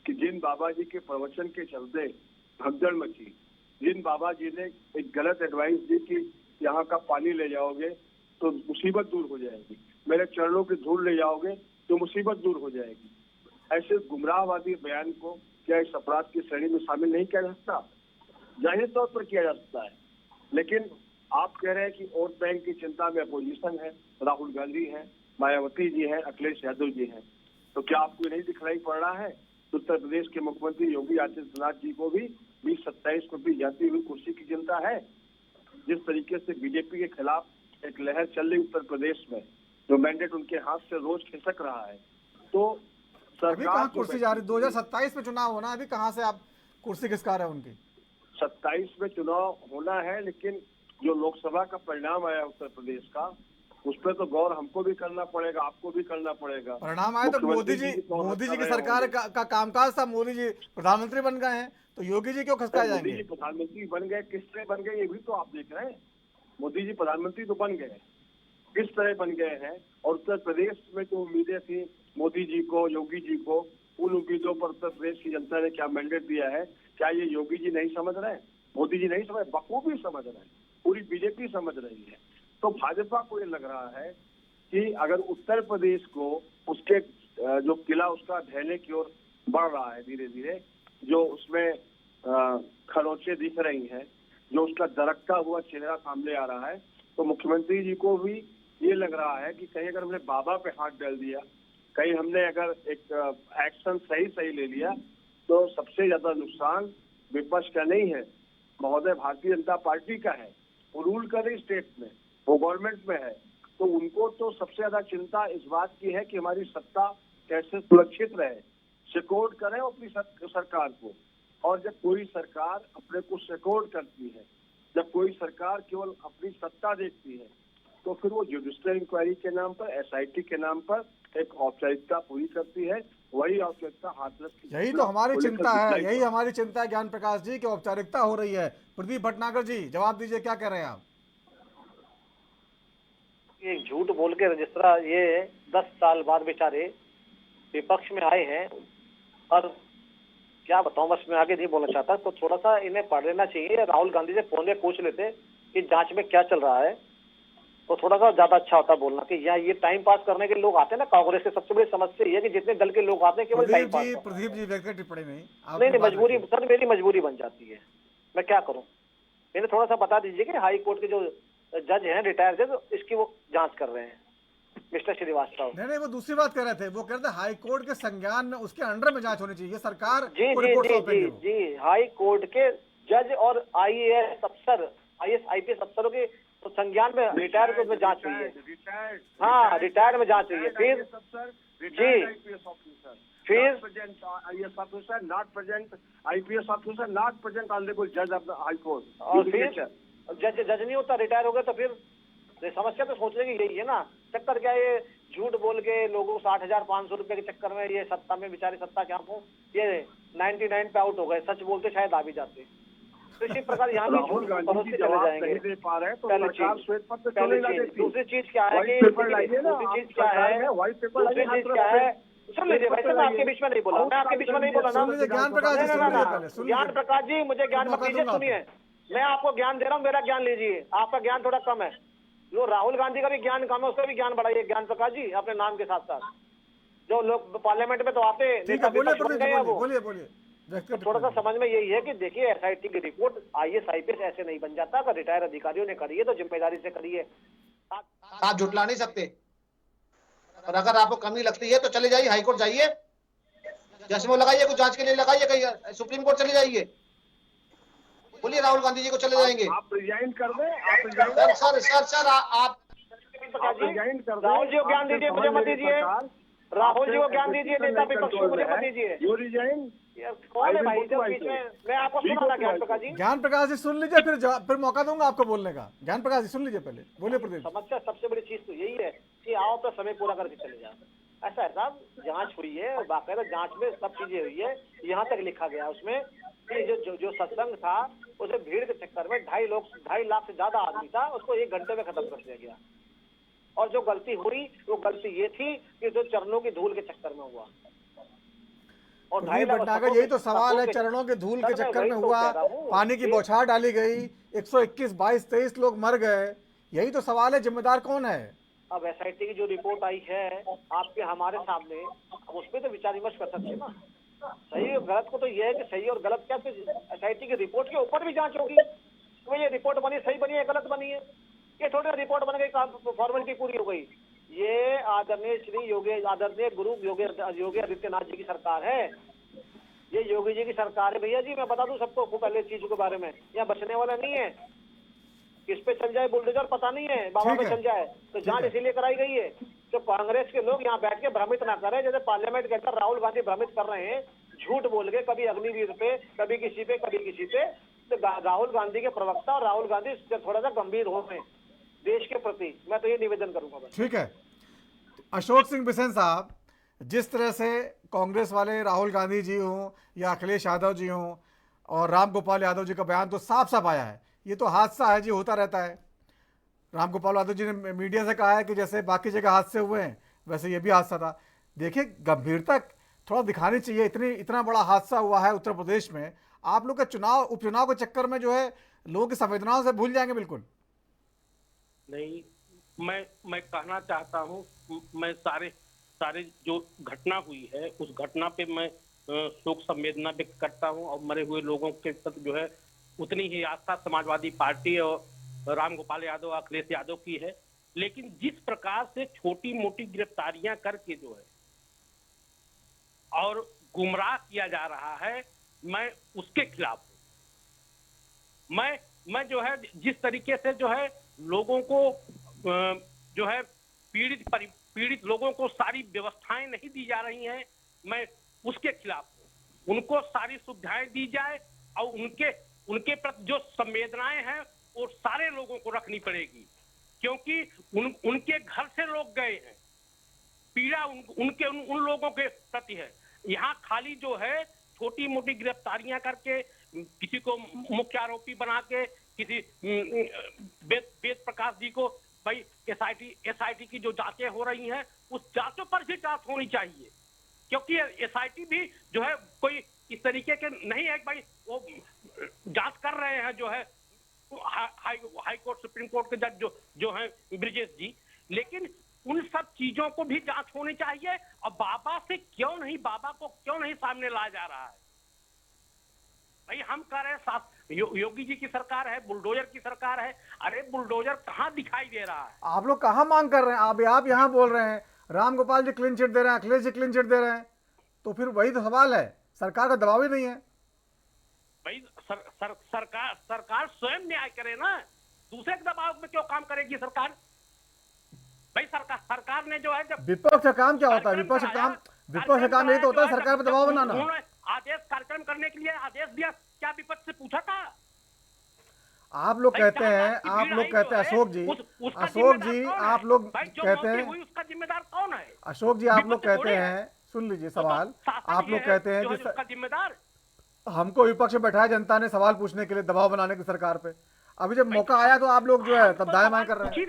Speaker 8: कि जिन बाबा जी के प्रवचन के चलते भगदड़ मची, जिन बाबा जी ने एक गलत एडवाइस दी कि यहाँ का पानी ले जाओगे तो मुसीबत दूर हो जाएगी, मेरे चरणों की धूल ले जाओगे तो मुसीबत दूर हो जाएगी, ऐसे गुमराहवादी बयान को क्या इस अपराध की श्रेणी में शामिल नहीं किया जा सकता? जाहिर तौर पर किया जा सकता है, लेकिन आप कह रहे हैं कि वोट बैंक की चिंता में अपोजिशन है, राहुल गांधी है, मायावती जी है, अखिलेश यादव जी हैं, तो क्या आपको नहीं दिखलाई पड़ रहा है? उत्तर प्रदेश के मुख्यमंत्री योगी आदित्यनाथ जी को भी 2027 को भी जाती हुई कुर्सी की चिंता है। जिस तरीके से बीजेपी के खिलाफ एक लहर चल रही उत्तर प्रदेश में, जो मैंडेट उनके हाथ से रोज खिसक रहा है, तो
Speaker 1: अभी कहाँ कुर्सी जा रही? 2027 में चुनाव होना, अभी कहाँ से आप कुर्सी खिसका रहे हैं उनकी?
Speaker 8: 27 में चुनाव होना है, लेकिन जो लोकसभा का परिणाम आया उत्तर प्रदेश का, उस पर तो गौर हमको भी करना पड़ेगा, आपको भी करना पड़ेगा।
Speaker 1: परिणाम आए तो मोदी जी की सरकार का कामकाज था, मोदी जी प्रधानमंत्री बन गए हैं, तो योगी जी क्यों खसकाए जाएंगे?
Speaker 8: मोदी जी प्रधानमंत्री बन गए, किस तरह बन गए ये भी तो आप देख रहे हैं। मोदी जी प्रधानमंत्री तो बन गए, किस तरह बन गए हैं, और उत्तर प्रदेश में जो उम्मीदें थी मोदी जी को, योगी जी को, उन उम्मीदों पर उत्तर प्रदेश की जनता ने क्या मैंडेट दिया है, क्या ये योगी जी नहीं समझ रहे हैं, मोदी जी नहीं समझ, बखूबी समझ रहे हैं, पूरी बीजेपी समझ रही है। तो भाजपा को ये लग रहा है कि अगर उत्तर प्रदेश को उसके जो किला उसका ढहने की ओर बढ़ रहा है धीरे धीरे, जो उसमें खरोंचे दिख रही हैं, जो उसका दरकता हुआ चेहरा सामने आ रहा है, तो मुख्यमंत्री जी को भी ये लग रहा है कि कहीं अगर हमने बाबा पे हाथ डाल दिया, कहीं हमने अगर एक एक्शन सही ले लिया, तो सबसे ज्यादा नुकसान विपक्ष का नहीं है, महोदय भारतीय जनता पार्टी का है। वो रूल कर रही स्टेट में, वो गवर्नमेंट में है, तो उनको तो सबसे ज्यादा चिंता इस बात की है कि हमारी सत्ता कैसे सुरक्षित रहे, सिक्योर करें अपनी सरकार को। और जब कोई सरकार अपने को सिक्योर करती है, जब कोई सरकार केवल अपनी सत्ता देखती है, तो फिर वो जुडिशियल इंक्वायरी के नाम पर, एसआईटी के नाम पर एक औपचारिकता पूरी करती है। वही औपचारिकता हाथरस की,
Speaker 1: यही तो हमारी चिंता है, यही हमारी चिंता है ज्ञान प्रकाश जी की औपचारिकता हो रही है। प्रदीप भटनागर जी जवाब दीजिए, क्या कह रहे हैं आप?
Speaker 7: ये झूठ बोल के रजिस्ट्रार ये 10 साल बाद बेचारे विपक्ष में आए हैं, और क्या बताऊं, बस मैं आगे नहीं बोलना चाहता, तो थोड़ा सा इन्हें पढ़ लेना चाहिए। राहुल गांधी से फोन में पूछ लेते कि जांच में क्या चल रहा है, तो थोड़ा सा ज्यादा अच्छा होता बोलना कि यहाँ ये टाइम पास करने के लोग आते हैं ना। कांग्रेस की सबसे बड़ी समस्या ये है कि जितने दल के लोग आते हैं केवल टाइम पास।
Speaker 1: प्रदीप जी व्यक्तिगत टिप्पणी
Speaker 7: नहीं, मजबूरी सर, मेरी मजबूरी बन जाती है, मैं क्या करूं। इन्हें थोड़ा सा बता दीजिए कि हाई कोर्ट के जो जज हैं रिटायर थे, तो इसकी वो जांच कर रहे हैं मिस्टर श्रीवास्तव।
Speaker 1: नहीं, वो दूसरी बात कह रहे थे, वो कह रहे थे हाई कोर्ट के संज्ञान में उसके अंडर में जांच होनी चाहिए, सरकार
Speaker 7: जी हाई कोर्ट के जज और IAS अफसर, IAS IPS अफसरों के तो संज्ञान में रिटायर में जांच हुई है। हाँ, रिटायर्ड में जांच हुई है। फिर जी, फिर
Speaker 8: IAS officer, not present IPS officer, not present honourable जज ऑफ द हाई कोर्ट।
Speaker 7: और फिर जज नहीं होता, रिटायर हो गए तो फिर ये समस्या तो सोचने की यही है ना। चक्कर क्या है, ये झूठ बोल के लोगों को 60,500 रुपए के चक्कर में ये सत्ता में बेचारी सत्ता क्या हो, ये 99 पे आउट हो गए, सच बोलते शायद आ भी जाते। तो इसी प्रकार यहाँ भी
Speaker 8: राहुल
Speaker 7: झूठ
Speaker 8: गांधी
Speaker 7: परोसते
Speaker 8: जी
Speaker 7: चले
Speaker 8: जवाब
Speaker 7: जाएंगे।
Speaker 8: नहीं दे पा रहे हैं तो
Speaker 7: पहली
Speaker 8: सरकार
Speaker 7: चीज,
Speaker 8: श्वेत पत्र
Speaker 7: पहली
Speaker 8: क्यों नहीं
Speaker 7: चीज।
Speaker 8: देती?
Speaker 7: दूसरी चीज क्या है
Speaker 8: व्हाइट
Speaker 7: कि
Speaker 8: पेपर लाइए ना,
Speaker 7: दूसरी चीज
Speaker 8: आप
Speaker 7: क्या
Speaker 8: सरकार
Speaker 7: है,
Speaker 8: में व्हाइट पेपर
Speaker 7: दूसरी
Speaker 8: लाइए,
Speaker 7: चीज क्या है, सुन लीजिए भाई साहब, मैं आपके बीच में नहीं बोला, मैं आपके बीच में नहीं बोला ना।
Speaker 1: सुन लीजिए ज्ञान प्रकाश जी,
Speaker 7: नहीं,
Speaker 1: सुन
Speaker 7: ना,
Speaker 1: लीजिए
Speaker 7: ना,
Speaker 1: पहले, सुन
Speaker 7: ज्ञान
Speaker 1: लीजिए।
Speaker 7: प्रकाश जी मुझे ज्ञान मत
Speaker 1: मौका
Speaker 7: लीजिए,
Speaker 1: दूंगा
Speaker 7: सुनिए, मैं आपको ज्ञान दे रहा हूँ, मेरा ज्ञान लीजिए, आपका ज्ञान थोड़ा कम है। जो राहुल गांधी का भी ज्ञान कम है, उसका भी ज्ञान बढ़ाइए ज्ञान प्रकाश जी, अपने नाम के साथ साथ। जो लोग पार्लियामेंट में तो आते
Speaker 1: ठीक है, बोलिए
Speaker 7: विपक्ष बन
Speaker 1: प्रदीप
Speaker 7: गए
Speaker 1: जी,
Speaker 7: हैं
Speaker 1: बोलिए
Speaker 7: वो।
Speaker 1: बोलिए बोलिए व्यक्त कर
Speaker 7: थोड़ा सा
Speaker 1: टिप्पणी।
Speaker 7: समझ में यही है कि देखिए एसआईटी की रिपोर्ट आईएएस आईपीएस ऐसे नहीं बन जाता। अगर रिटायर अधिकारियों ने करी है तो जिम्मेदारी से करी है।
Speaker 9: आप झुटला नहीं सकते, और अगर आपको कमी लगती है तो चले जाइए, हाईकोर्ट जाइए, चश्मो लगाइए, कुछ जांच के लिए लगाइए, कहीं सुप्रीम कोर्ट चले जाइए, बोलिए राहुल गांधी जी को चले जाएंगे।
Speaker 8: आप रिजाइन कर दें, आप रिजाइन
Speaker 9: सर आप
Speaker 7: प्रकाश जी,
Speaker 8: रिजाइन कर दें।
Speaker 7: राहुल जी को ज्ञान
Speaker 8: आपसे
Speaker 7: दीजिए,
Speaker 8: समझ
Speaker 7: मुझे मत
Speaker 8: लेगी
Speaker 7: दीजिए।
Speaker 8: सरकार,
Speaker 7: राहुल जी को
Speaker 8: आपसे
Speaker 7: ज्ञान दीजिए,
Speaker 8: execution
Speaker 7: नेता
Speaker 8: नहीं
Speaker 7: विपक्ष को
Speaker 8: control
Speaker 7: मुझे
Speaker 8: में
Speaker 7: मत
Speaker 8: है।
Speaker 7: दीजिए।
Speaker 8: You resign?
Speaker 7: यार कौन है
Speaker 8: I will
Speaker 7: भाई
Speaker 8: go to
Speaker 7: जो
Speaker 8: High
Speaker 7: बीच में,
Speaker 8: Court.
Speaker 7: मैं आपको
Speaker 8: We
Speaker 7: सुना
Speaker 8: go
Speaker 7: ना
Speaker 8: to
Speaker 7: ज्ञान
Speaker 8: High
Speaker 7: प्रकाश
Speaker 8: Court.
Speaker 7: जी।
Speaker 1: ज्ञान प्रकाश जी सुन लीजिए, फिर मौका दूंगा आपको बोलने का। ज्ञान प्रकाश जी सुन लीजिए पहले, बोलिए प्रदीप जी।
Speaker 7: समस्या सबसे बड़ी चीज तो यही है कि आओ तो समय पूरा करके चले जाओ। ऐसा है साहब, जांच हुई है और बाकायदा जांच में सब चीजें हुई है। यहाँ तक लिखा गया उसमें कि जो सत्संग था उसे भीड़ के चक्कर में 2.5 लाख से ज्यादा आदमी था, उसको 1 घंटे में खत्म कर दिया गया। और जो गलती हुई वो गलती ये थी कि जो चरणों की धूल के चक्कर में हुआ। और
Speaker 1: प्रदीप भटनागर, यही तो सवाल है, चरणों के धूल के चक्कर में हुआ, पानी की बौछार डाली गई, 121, 22, 23 लोग मर गए, यही तो सवाल है, जिम्मेदार कौन है?
Speaker 7: अब एसआईटी की जो रिपोर्ट आई है आपके हमारे सामने, अब उस पर तो विचार विमर्श कर सकते हैं ना। सही और गलत को तो ये है कि सही और गलत क्या, एसआईटी की रिपोर्ट के ऊपर भी जांच होगी तो ये रिपोर्ट बनी सही बनी है गलत बनी है। ये थोड़ी रिपोर्ट बन गई फॉर्मेलिटी पूरी हो गई। ये आदरणीय श्री आदरणीय गुरु योगी आदित्यनाथ जी की सरकार है, ये योगी जी की सरकार है भैया जी। मैं बता दूं सबको पहले चीज के बारे में, यहाँ बचने वाला नहीं है। किस पे चल जाए बुलडोजर पता नहीं है, बाबा
Speaker 1: ठीक
Speaker 7: पे
Speaker 1: है।
Speaker 7: चल जाए तो जांच इसीलिए कराई गई है तो कांग्रेस के लोग यहाँ बैठ के भ्रमित ना करें, जैसे पार्लियामेंट के अंदर राहुल गांधी भ्रमित कर रहे हैं झूठ बोल के, कभी अग्निवीर पे, कभी किसी पे, कभी किसी पे। तो राहुल गांधी के प्रवक्ता और राहुल गांधी से थोड़ा सा गंभीर हो गए देश के प्रति, मैं तो ये निवेदन करूंगा बस।
Speaker 1: ठीक है, अशोक सिंह बिसेन साहब, जिस तरह से कांग्रेस वाले राहुल गांधी जी हों या अखिलेश यादव जी हों और राम गोपाल यादव जी का बयान तो साफ साफ आया है, ये तो हादसा है जी, होता रहता है। राम गोपाल यादव जी ने मीडिया से कहा है कि जैसे बाकी जगह हादसे हुए हैं वैसे ये भी हादसा था। देखिए, गंभीरता थोड़ा दिखानी चाहिए, इतना बड़ा हादसा हुआ है उत्तर प्रदेश में, आप लोग का उपचुनाव के चक्कर में जो है लोगों की संवेदनाओं से भूल जाएंगे बिल्कुल।
Speaker 10: नहीं, मैं कहना चाहता हूँ, मैं सारे जो घटना हुई है उस घटना पे मैं शोक संवेदना व्यक्त करता हूँ और मरे हुए लोगों के प्रति जो है उतनी ही आस्था समाजवादी पार्टी और राम गोपाल यादव अखिलेश यादव की है। लेकिन जिस प्रकार से छोटी मोटी गिरफ्तारियां करके जो है और गुमराह किया जा रहा है, मैं उसके खिलाफ हूं। मैं जो है जिस तरीके से जो है लोगों को जो है पीड़ित लोगों को सारी व्यवस्थाएं नहीं दी जा रही हैं, मैं उसके खिलाफ हूं। उनको सारी सुविधाएं दी जाए और उनके प्रति जो संवेदनाएं हैं वो सारे लोगों को रखनी पड़ेगी, क्योंकि उनके घर से लोग गए हैं, पीड़ा उन लोगों के प्रति है। यहाँ खाली जो है छोटी मोटी गिरफ्तारियां करके किसी को मुख्य आरोपी बना के किसी वेद प्रकाश जी को, भाई एसआईटी की जो जांचें हो रही हैं उस जांचों पर भी जांच होनी चाहिए, क्योंकि एसआईटी भी जो है कोई इस तरीके के नहीं है कि भाई वो जांच कर रहे हैं जो है हाई कोर्ट सुप्रीम कोर्ट के जज जो हैं ब्रिजेश जी, लेकिन उन सब चीजों को भी जांच होनी चाहिए। और बाबा को क्यों नहीं सामने लाया जा रहा है? भाई हम कह रहे हैं योगी जी की सरकार है, बुलडोजर की सरकार है, अरे बुलडोजर कहाँ दिखाई दे रहा है?
Speaker 1: आप लोग कहाँ मांग कर रहे हैं? आप यहाँ बोल रहे हैं राम गोपाल जी क्लीन चिट दे रहे हैं, अखिलेश जी क्लीन चिट दे रहे हैं, तो फिर वही तो सवाल है, सरकार का दबाव ही नहीं है।
Speaker 10: भाई सरकार स्वयं न्याय करे ना, दूसरे के दबाव में क्यों काम करेगी सरकार? भाई सरकार ने जो है जब
Speaker 1: विपक्ष का काम क्या होता है? विपक्ष का काम यही तो होता है, सरकार पर दबाव बनाना।
Speaker 10: आदेश कार्यक्रम करने के लिए आदेश दिया, क्या विपक्ष से पूछा था?
Speaker 1: आप लोग कहते हैं, आप लोग कहते हैं अशोक जी, अशोक जी आप लोग कहते हैं,
Speaker 10: उसका जिम्मेदार कौन है?
Speaker 1: अशोक जी आप लोग कहते हैं, सुन लीजिए सवाल, आप लोग कहते हैं कि
Speaker 10: उसका जिम्मेदार
Speaker 1: हमको विपक्ष में बैठाया जनता ने सवाल पूछने के लिए, दबाव बनाने की सरकार पे। अभी जब मौका आया तो आप लोग जो है तब दाएं बाएं कर रहे हैं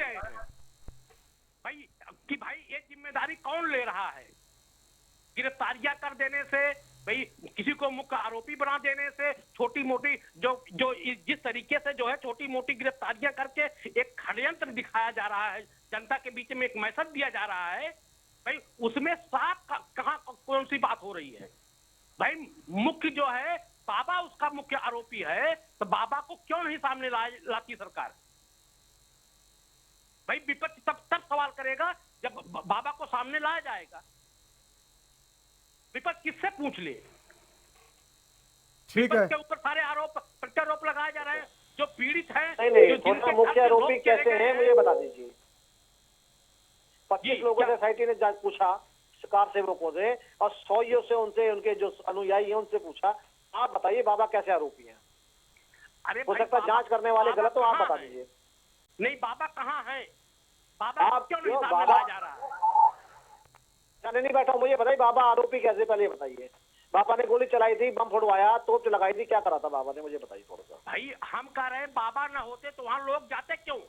Speaker 10: भाई कि भाई ये जिम्मेदारी कौन ले रहा है? गिरफ्तारियां कर देने से, भाई किसी को मुख्य आरोपी बना देने से, छोटी मोटी जो जिस तरीके से जो है छोटी मोटी गिरफ्तारियां करके एक षड्यंत्र दिखाया जा रहा है, जनता के बीच में एक मैसेज दिया जा रहा है, भाई उसमें साफ कहां कौन सी बात हो रही है? भाई मुख्य जो है बाबा उसका मुख्य आरोपी है, तो बाबा को क्यों नहीं सामने लाती सरकार? भाई विपक्ष तब सवाल करेगा जब बाबा को सामने लाया जाएगा। विपक्ष किससे पूछ ले?
Speaker 1: ठीक है,
Speaker 10: के ऊपर सारे आरोप प्रत्यारोप लगाए जा रहे हैं, जो पीड़ित हैं।
Speaker 7: नहीं, मुख्य आरोपी कैसे हैं मुझे बता दीजिए। 25 लोगों से सोसाइटी ने पूछा, कार सेवकों से, और 100 से उनसे, उनके जो अनुयायी हैं उनसे पूछा, आप बताइए बाबा कैसे आरोपी हैं?
Speaker 10: अरे
Speaker 7: हो सकता है जांच करने वाले गलत हो, आप बता दीजिए।
Speaker 10: नहीं, बाबा कहाँ है? बाबा
Speaker 7: आप
Speaker 10: क्यों नहीं सामने
Speaker 7: बाबा
Speaker 10: लाया जा रहा है?
Speaker 7: जाने नहीं बैठा, मुझे बताइए बाबा आरोपी कैसे, पहले बताइए। बाबा ने गोली चलाई थी, बम फोड़वाया, तोप लगाई थी, क्या करा था बाबा ने, मुझे बताइए थोड़ा सा।
Speaker 10: भाई हम कह रहे हैं बाबा ना होते तो वहां लोग जाते क्यों?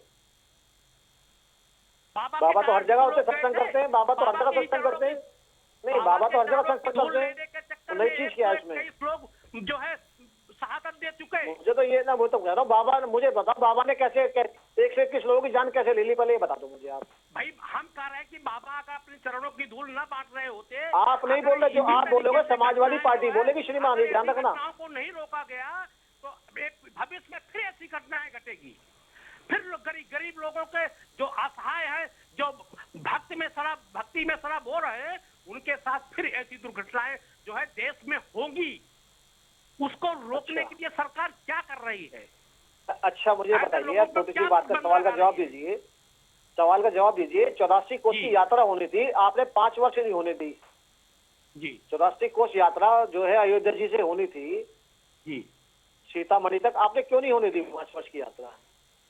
Speaker 7: बाबा तो हर जगह उसे सत्संग करते हैं, बाबा तो हर जगह सत्संग करते हैं। नहीं, बाबा तो हर जगह सत्संग करते हैं, नई चीज क्या है इसमें?
Speaker 10: कई लोग जो है शहादत दे चुके हैं।
Speaker 7: मुझे तो ये ना, वो तो कह रहा हूँ बाबा, मुझे बताओ बाबा ने कैसे 121 लोगों की जान कैसे ले ली, पहले ये बता दो मुझे आप।
Speaker 10: भाई हम कह रहे हैं कि बाबा अगर अपने चरणों की धूल न बांट रहे होते,
Speaker 7: आप नहीं बोल रहे, जो आप बोलोगे समाजवादी पार्टी बोलेगी श्रीमान, ये ध्यान रखना।
Speaker 10: को नहीं रोका गया तो एक भविष्य में फिर ऐसी घटनाएं घटेगी। फिर गरीब लोगों के जो असहाय है, जो भक्ति में शराब हो रहे हैं, उनके साथ फिर ऐसी दुर्घटनाएं जो है देश में होंगी। उसको रोकने के लिए सरकार क्या कर रही है?
Speaker 7: अच्छा मुझे बताइए, आप छोटी सी बात का सवाल का जवाब दीजिए, सवाल का जवाब दीजिए। 84 कोस की यात्रा होनी थी, आपने 5 वर्ष नहीं होने दी
Speaker 10: जी।
Speaker 7: 84 कोस यात्रा जो है अयोध्या जी से होनी थी
Speaker 10: जी,
Speaker 7: सीतामढ़ी तक, आपने क्यों नहीं होने दी 5 वर्ष की यात्रा?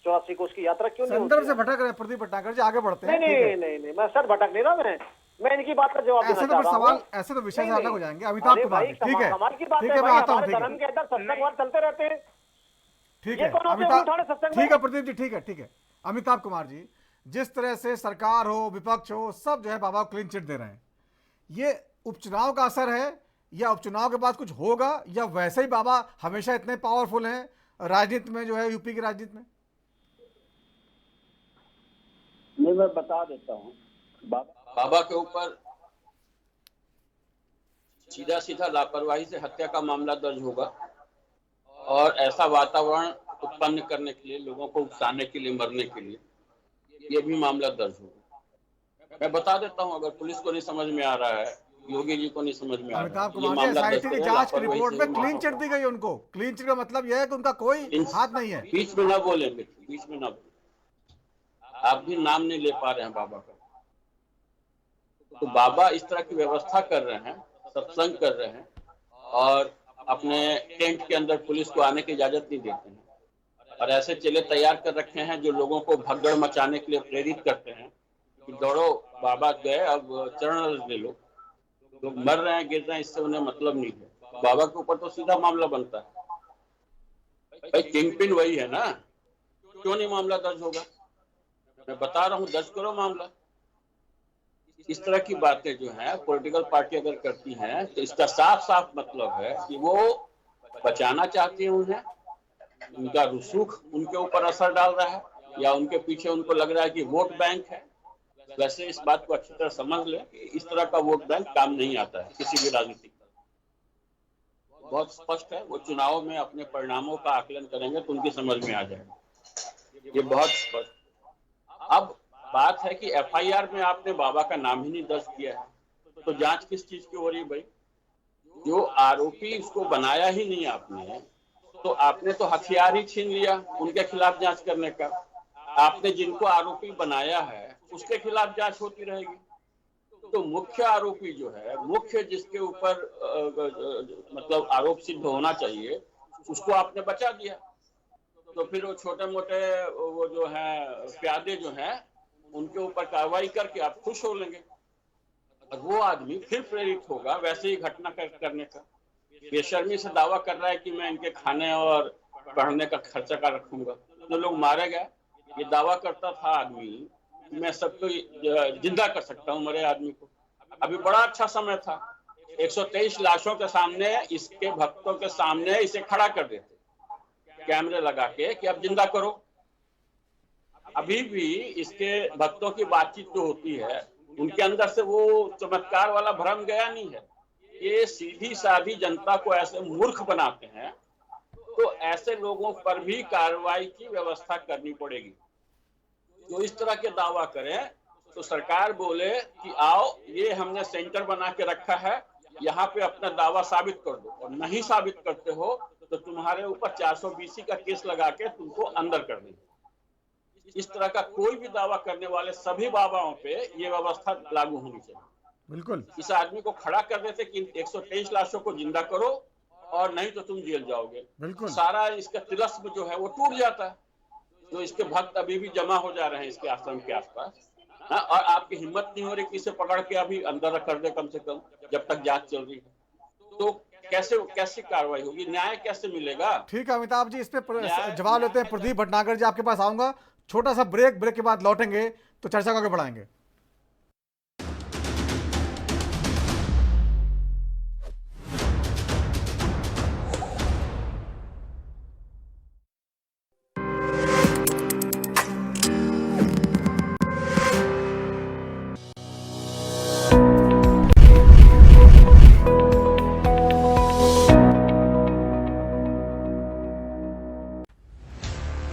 Speaker 7: 84 कोस की यात्रा क्यों नहीं?
Speaker 1: संदर्भ से भटक रहे प्रदीप भटनागर जी, आगे बढ़ते हैं।
Speaker 7: नहीं, मैं सर भटक नहीं रहा, मैं इनकी बात का जवाब देना चाह रहा हूं।
Speaker 1: ऐसे तो विषय से अलग हो जाएंगे। अमिताभ कुमार, ठीक है,
Speaker 7: कमाल की बात
Speaker 1: ठीक
Speaker 7: है
Speaker 1: है, मैं
Speaker 7: भाई,
Speaker 1: आता हूँ,
Speaker 7: हमारे
Speaker 1: ठीक
Speaker 7: धर्म
Speaker 1: है,
Speaker 7: के अंदर सत्संग चलते रहते हैं।
Speaker 1: ठीक
Speaker 7: ये
Speaker 1: है
Speaker 7: कौन होते हैं
Speaker 1: अमिताभ,
Speaker 7: उठाने सत्संग में?
Speaker 1: ठीक है प्रदीप जी, ठीक है, ठीक है। अमिताभ कुमार जी, जिस तरह से सरकार हो, विपक्ष हो, सब जो है बाबा को क्लीन चिट दे रहे हैं, ये उपचुनाव का असर है या उपचुनाव के बाद कुछ होगा, या वैसे ही बाबा हमेशा इतने पावरफुल हैं राजनीति में, जो है यूपी की राजनीति में?
Speaker 11: नहीं, मैं बता देता हूँ। बाबा के ऊपर सीधा सीधा लापरवाही से हत्या का मामला दर्ज होगा, और ऐसा वातावरण उत्पन्न करने के लिए, लोगों को उकसाने के लिए, मरने के लिए, ये भी मामला दर्ज होगा। मैं बता देता हूँ, अगर पुलिस को नहीं समझ में आ रहा है, योगी जी को नहीं समझ में आ रहा है,
Speaker 1: अमिताभ कुमार जी, एसआईटी की जांच की रिपोर्ट में क्लीन चिट दी गई उनको। क्लीन चिट का मतलब यह है कि उनका कोई हाथ नहीं है।
Speaker 11: बीच में ना बोले, बीच में ना बोले, आप भी नाम नहीं ले पा रहे हैं बाबा का। तो बाबा इस तरह की व्यवस्था कर रहे हैं, सत्संग कर रहे हैं, और अपने टेंट के अंदर पुलिस को आने की इजाजत नहीं देते हैं, और ऐसे चेले तैयार कर रखे हैं जो लोगों को भगदड़ मचाने के लिए प्रेरित करते हैं कि दौड़ो, बाबा गए, अब चरण ले लो। लोग मर रहे हैं, गिर रहे हैं, इससे उन्हें मतलब नहीं है। बाबा के ऊपर तो सीधा मामला बनता है। भाई किंग पिन वही है ना, क्यों नहीं मामला दर्ज होगा? मैं बता रहा हूँ, दर्ज करो मामला। इस तरह की बातें जो है पॉलिटिकल पार्टी अगर करती हैं, तो इसका साफ साफ मतलब है कि वो बचाना चाहती है उन्हें, उनका रुसूख उनके ऊपर असर डाल रहा है, या उनके पीछे उनको लग रहा है कि वोट बैंक है। वैसे इस बात को अच्छी तरह समझ ले कि इस तरह का वोट बैंक काम नहीं आता है किसी भी राजनीतिक दल। बहुत स्पष्ट है, वो चुनाव में अपने परिणामों का आकलन करेंगे तो उनकी समझ में आ जाएगा, ये बहुत स्पष्ट। अब बात है कि एफआईआर में आपने बाबा का नाम ही नहीं दर्ज किया है, तो जांच किस चीज की हो रही है भाई? जो आरोपी उसको बनाया ही नहीं आपने, तो आपने तो हथियार ही छीन लिया उनके खिलाफ जांच करने का। आपने जिनको आरोपी बनाया है उसके खिलाफ जांच होती रहेगी। तो मुख्य आरोपी जो है, मुख्य जिसके ऊपर मतलब आरोप सिद्ध होना चाहिए, उसको आपने बचा दिया। तो फिर वो छोटे मोटे वो जो है प्यादे जो हैं उनके ऊपर कार्रवाई करके आप खुश हो लेंगे और वो आदमी फिर प्रेरित होगा वैसे ही घटना करने का। बेशर्मी से दावा कर रहा है कि मैं इनके खाने और पढ़ने का खर्चा का रखूंगा। जो लोग मारे गए ये दावा करता था आदमी, मैं सबको जिंदा कर सकता हूँ मरे आदमी को। अभी बड़ा अच्छा समय था, 123 लाशों के सामने, इसके भक्तों के सामने इसे खड़ा कर देते कैमरे लगा के कि अब जिंदा करो। अभी भी इसके भक्तों की बातचीत जो होती है उनके अंदर से वो चमत्कार वाला भ्रम गया नहीं है। ये सीधी साधी जनता को ऐसे मूर्ख बनाते हैं, तो ऐसे लोगों पर भी कार्रवाई की व्यवस्था करनी पड़ेगी। जो इस तरह के दावा करें तो सरकार बोले कि आओ ये हमने सेंटर बना के रखा है, यहाँ पे अपना दावा साबित कर दो, और नहीं साबित करते हो तो तुम्हारे ऊपर 420 का केस लगा के तुमको अंदर कर देंगे। इस तरह का कोई भी दावा करने वाले सभी बाबाओं पे ये व्यवस्था लागू होनी चाहिए।
Speaker 1: बिल्कुल।
Speaker 11: इस आदमी को खड़ा कर देते कि 123 लाशों को जिंदा करो और नहीं तो तुम जेल जाओगे।
Speaker 1: बिल्कुल।
Speaker 11: सारा इसका तिलस्म जो है वो टूट जाता है। जो इसके भक्त अभी भी जमा हो जा रहे हैं इसके आश्रम के आसपास, और आपकी हिम्मत नहीं हो रही कि इसे पकड़ के अभी अंदर कर दे कम से कम, जब तक जांच चल रही है। तो कैसे कार्रवाई होगी, न्याय कैसे मिलेगा?
Speaker 1: ठीक है अमिताभ जी, इस पे जवाब लेते हैं। प्रदीप भटनागर जी आपके पास आऊंगा, छोटा सा ब्रेक के बाद लौटेंगे तो चर्चा को आगे बढ़ाएंगे।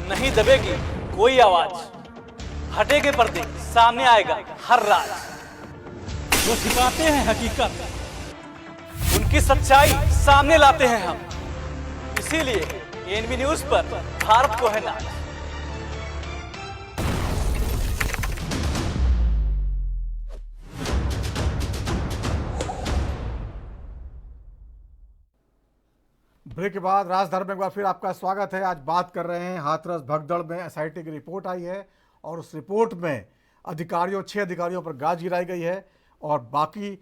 Speaker 12: नहीं दबेगी कोई आवाज, हटेगे पर्दे, सामने आएगा हर राज। जो छिपाते हैं हकीकत, उनकी सच्चाई सामने लाते हैं हम। इसीलिए एएनबी न्यूज पर भारत को है नाज।
Speaker 1: ब्रेक के बाद राजधर्म में एक बार फिर आपका स्वागत है। आज बात कर रहे हैं हाथरस भगदड़ में एसआईटी की रिपोर्ट आई है और उस रिपोर्ट में 6 अधिकारियों पर गाज गिराई गई है और बाकी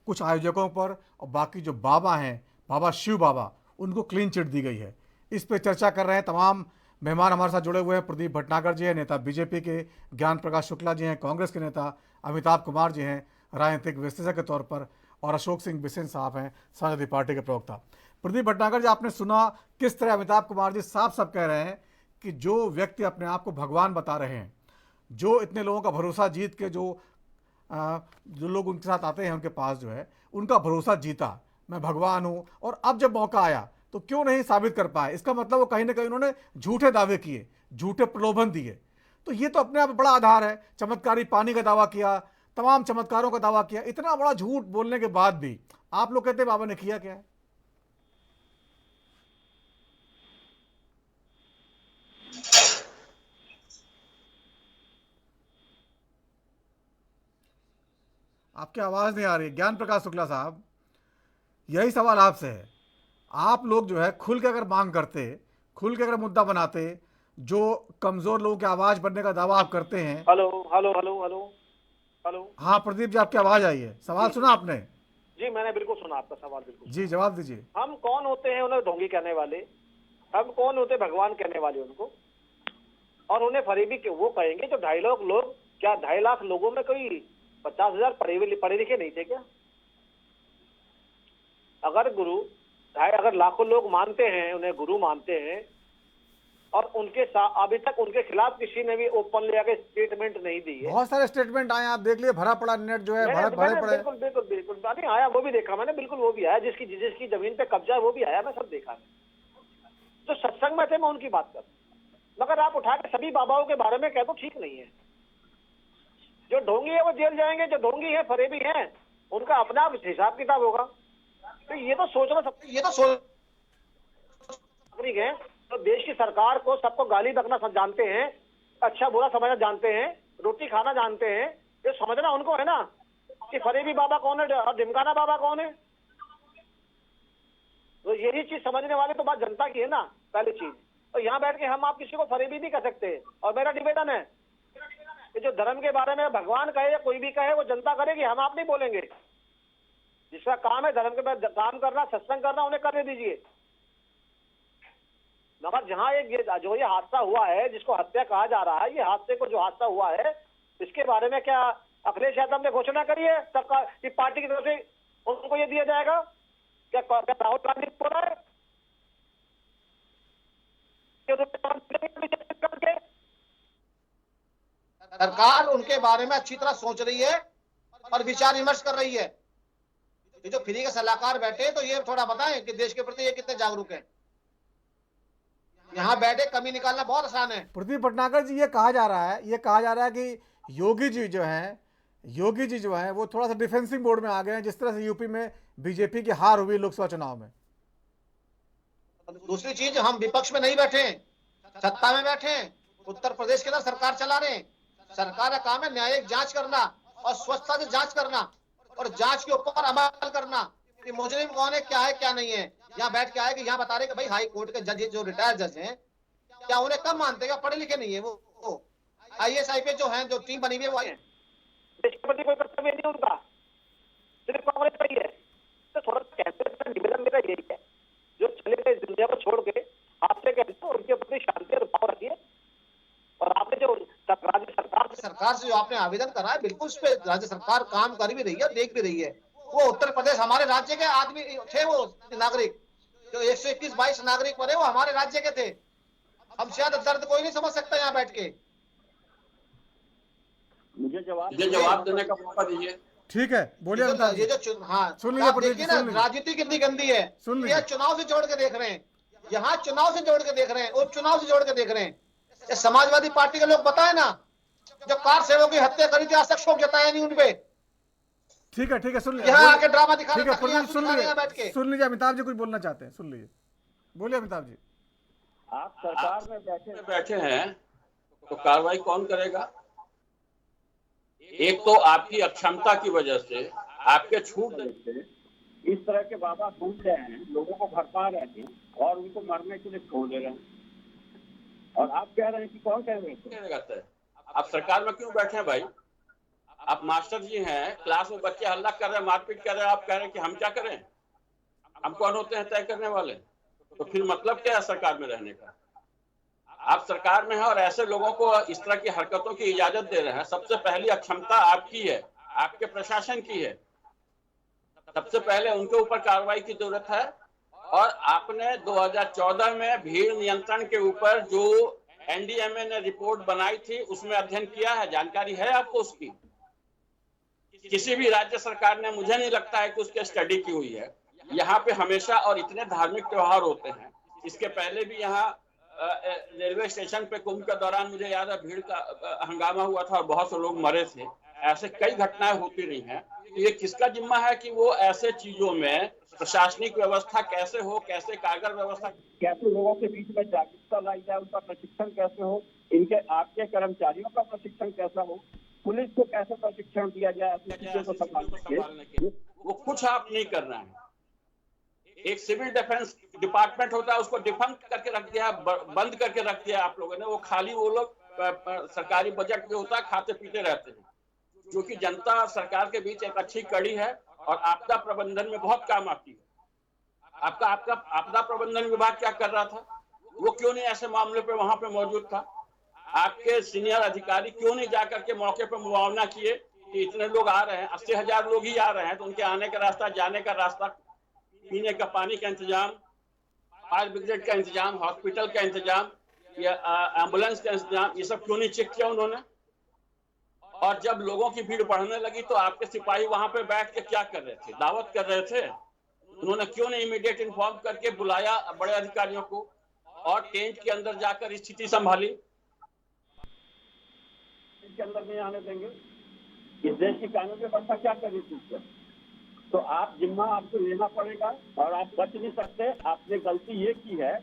Speaker 1: कुछ आयोजकों पर और बाकी जो बाबा हैं, बाबा शिव बाबा, उनको क्लीन चिट दी गई है। इस पर चर्चा कर रहे हैं तमाम मेहमान हमारे साथ जुड़े हुए हैं। प्रदीप भटनागर जी हैं, नेता बीजेपी के, ज्ञान प्रकाश शुक्ला जी हैं, कांग्रेस के नेता, अमिताभ कुमार जी हैं राजनीतिक विश्लेषक के तौर पर, और अशोक सिंह बिसेन साहब हैं समाजवादी पार्टी के प्रवक्ता। प्रदीप भटनागर जी, आपने सुना किस तरह अमिताभ कुमार जी साफ साफ कह रहे हैं कि जो व्यक्ति अपने आप को भगवान बता रहे हैं, जो इतने लोगों का भरोसा जीत के जो लोग उनके साथ आते हैं उनके पास जो है उनका भरोसा जीता, मैं भगवान हूँ, और अब जब मौका आया तो क्यों नहीं साबित कर पाए। इसका मतलब वो कहीं ना कहीं उन्होंने झूठे दावे किए, झूठे प्रलोभन दिए। तो ये तो अपने आप बड़ा आधार है। चमत्कारी पानी का दावा किया, तमाम चमत्कारों का दावा किया, इतना बड़ा झूठ बोलने के बाद भी आप लोग कहते हैं बाबा ने किया क्या है? आपकी आवाज नहीं आ रही। ज्ञान प्रकाश शुक्ला साहब, यही सवाल आपसे है। आप लोग जो है खुल के अगर मांग करते, खुल के अगर मुद्दा बनाते, जो कमजोर लोगों की आवाज बनने का दावा आप करते हैं।
Speaker 7: Hello hello hello hello hello.
Speaker 1: हाँ प्रदीप जी, आपकी आवाज आई है। सवाल सुना आपने?
Speaker 7: जी मैंने बिल्कुल सुना आपका सवाल, बिल्कुल।
Speaker 1: जी जवाब दीजिए।
Speaker 7: हम कौन होते हैं उन्हें ढोंगी कहने वाले? हम कौन होते भगवान कहने वाले उनको? और उन्हें फरेबी वो कहेंगे जो 2.5 लोग, क्या 2.5 लाख लोगों में कोई 50,000 पढ़े लिखे नहीं थे क्या? अगर लाखों लोग मानते हैं, उन्हें गुरु मानते हैं, और उनके अभी तक उनके खिलाफ किसी ने भी ओपन ले आके स्टेटमेंट नहीं दी है।
Speaker 1: बहुत सारे स्टेटमेंट आए, आप देख लिए, भरा पड़ा नेट जो है, भरे पड़े।
Speaker 7: बिल्कुल बिल्कुल बिल्कुल नहीं आया, वो भी देखा मैंने, बिल्कुल वो भी आया। जिसकी जमीन पे कब्जा है वो भी आया, मैं सब देखा। तो सत्संग में थे, मैं उनकी बात कर, मगर आप उठा के सभी बाबाओं के बारे में कह दो, ठीक नहीं है। जो ढोंगी है वो जेल जाएंगे, जो ढोंगी है फरेबी है उनका अपना हिसाब किताब होगा। तो ये तो सोचना है। तो देश की सरकार को सबको गाली बकना सब जानते हैं, अच्छा बुरा समझना जानते हैं, रोटी खाना जानते हैं। ये समझना उनको है ना कि फरेबी बाबा कौन है और ढिमकाना बाबा कौन है। तो यही चीज समझने वाले तो बात जनता की है ना, पहली चीज। तो यहाँ बैठ के हम आप किसी को फरेबी नहीं कर सकते। और मेरा निवेदन है कि जो धर्म के बारे में भगवान कहे या कोई भी कहे वो जनता करेगी, हम आप नहीं बोलेंगे। जिसका काम है धर्म के बाद काम करना, सत्संग करना, उन्हें करने दीजिए। मगर जहाँ जो ये हादसा हुआ है, जिसको हत्या कहा जा रहा है, ये हादसे को जो हादसा हुआ है, इसके बारे में क्या अखिलेश यादव ने घोषणा करी है सरकार की पार्टी की तरफ से उनको ये दिया जाएगा? क्या राहुल गांधी बोल रहा है?
Speaker 9: सरकार उनके बारे में अच्छी तरह सोच रही है और विचार विमर्श कर रही है। ये जो फ्री के सलाहकार बैठे, तो ये थोड़ा बताएं कि देश के प्रति ये कितने जागरूक हैं। यहाँ बैठे कमी निकालना बहुत आसान है।
Speaker 1: प्रदीप भटनागर जी, ये कहा जा रहा है कि योगी जी जो हैं वो थोड़ा सा डिफेंसिव मोड में आ गए हैं, जिस तरह से यूपी में बीजेपी की हार हुई लोकसभा चुनाव में।
Speaker 9: दूसरी चीज, हम विपक्ष में नहीं बैठे, सत्ता में बैठे। उत्तर प्रदेश के अंदर सरकार चला रहे हैं। सरकार का काम है न्यायिक जांच करना और स्वच्छता से जांच करना और जांच के ऊपर अमल करना कि मुजरिम कौन है, क्या है, क्या नहीं है। यहाँ बैठ के आए कि यहाँ बता रहे कि भाई हाई कोर्ट के जज जो रिटायर्ड जज हैं, क्या उन्हें कम मानते हैं? पढ़े लिखे नहीं है वो IAS IPS जो है, जो टीम बनी हुई है वो है।
Speaker 7: देश के प्रति कोई कर्तव्य नहीं उनका, सिर्फ कांग्रेस का ही है। तो थोड़ा कैंपेन निवेदन मेरा यही है, जो चले गए दुनिया को छोड़ के आपसे कहते हैं उनके प्रति शांति और भाव रखिए। और आपने जो राज्य सरकार
Speaker 9: से जो आपने आवेदन करा है, बिल्कुल उस पर राज्य सरकार काम कर भी रही है, देख भी रही है। वो उत्तर प्रदेश हमारे राज्य के आदमी थे, वो नागरिक जो 121-22 नागरिक बने वो हमारे राज्य के थे। हम शायद दर्द कोई नहीं समझ सकता यहाँ बैठ के।
Speaker 11: मुझे जवाब देने का मौका दीजिए।
Speaker 1: ठीक है, बोलिए।
Speaker 9: ये जो सुन लीजिए, देखिए ना राजनीति कितनी गंदी है। ये चुनाव से जोड़ के देख रहे हैं, यहाँ चुनाव से जोड़ के देख रहे हैं, उपचुनाव से जोड़ के देख रहे हैं। समाजवादी पार्टी के लोग बताए ना, जो कार सेवक की हत्या करी थी, आज तक शोक जताया नहीं उनपे।
Speaker 1: ठीक है, सुन लीजिए।
Speaker 9: यहाँ आके ड्रामा दिखा रहे
Speaker 1: हैं, सुन लीजिए। अमिताभ जी कुछ बोलना चाहते हैं, सुन लीजिए। बोलिए अमिताभ जी।
Speaker 11: आप सरकार में बैठे हैं तो कार्रवाई कौन करेगा? एक तो आपकी अक्षमता की वजह से, आपके छूट से इस तरह के बाबा घूम रहे हैं, लोगों को भड़का रहे हैं और उनको मरने के लिए छोड़ दे रहे हैं। और आप कह रहे हैं कि कौन कह रहे हैं? आप सरकार में क्यों बैठे हैं भाई? आप मास्टर जी हैं, क्लास में बच्चे हल्ला कर रहे हैं, मारपीट कर रहे हैं, आप कह रहे हैं कि हम क्या करें? हम कौन होते हैं तय करने वाले? तो फिर मतलब क्या है सरकार में रहने का? आप सरकार में हैं और ऐसे लोगों को इस तरह की हरकतों की इजाजत दे रहे हैं। सबसे पहली अक्षमता आपकी है, आपके प्रशासन की है। सबसे पहले उनके ऊपर कार्रवाई की जरूरत है। और आपने 2014 में भीड़ नियंत्रण के ऊपर जो NDMA ने रिपोर्ट बनाई थी, उसमें अध्ययन किया है? जानकारी है आपको उसकी? किसी भी राज्य सरकार ने, मुझे नहीं लगता है कि उसकी स्टडी की हुई है। यहाँ पे हमेशा और इतने धार्मिक त्योहार होते हैं। इसके पहले भी यहाँ रेलवे स्टेशन पे कुंभ के दौरान मुझे याद है भीड़ का हंगामा हुआ था और बहुत से लोग मरे थे। ऐसे कई घटनाएं होती रही हैं। तो ये किसका जिम्मा है कि वो ऐसे चीजों में प्रशासनिक व्यवस्था कैसे हो, कैसे कारगर व्यवस्था, कैसे लोगों के बीच में जागरूकता लाई जाए, उनका प्रशिक्षण कैसे हो, इनके आपके कर्मचारियों का प्रशिक्षण कैसा हो, पुलिस को कैसे प्रशिक्षण दिया जाए अपनी चीजों को संभालने के, वो कुछ आप नहीं कर रहे हैं। एक सिविल डिफेंस डिपार्टमेंट होता है, उसको डिफंक्ट करके रख दिया, बंद करके रख दिया आप लोगों ने। वो खाली वो लोग सरकारी बजट जो होता है खाते पीते रहते हैं, जो कि जनता और सरकार के बीच एक अच्छी कड़ी है और आपदा प्रबंधन में बहुत काम आती है। आपका आपदा प्रबंधन विभाग क्या कर रहा था? वो क्यों नहीं ऐसे मामले पे वहां पे मौजूद था? आपके सीनियर अधिकारी क्यों नहीं जाकर के मौके पर मुआवना किए कि इतने लोग आ रहे हैं, 80,000 लोग ही आ रहे हैं, तो उनके आने का रास्ता, जाने का रास्ता, पीने का पानी का इंतजाम, फायर ब्रिगेड का इंतजाम, हॉस्पिटल का इंतजाम या एम्बुलेंस का इंतजाम, ये सब क्यों नहीं चेक किया उन्होंने? और जब लोगों की भीड़ बढ़ने लगी तो आपके सिपाही वहां पे बैठ के क्या कर रहे थे? दावत कर रहे थे। उन्होंने क्यों नहीं इमीडिएट इन्फॉर्म करके बुलाया बड़े अधिकारियों को और टेंट के अंदर जाकर स्थिति संभाली? के अंदर नहीं आने देंगे। इस देश की कानून व्यवस्था क्या करेगी इससे? तो आप जिम्मा आपको लेना पड़ेगा और आप बच नहीं सकते। आपने गलती ये की है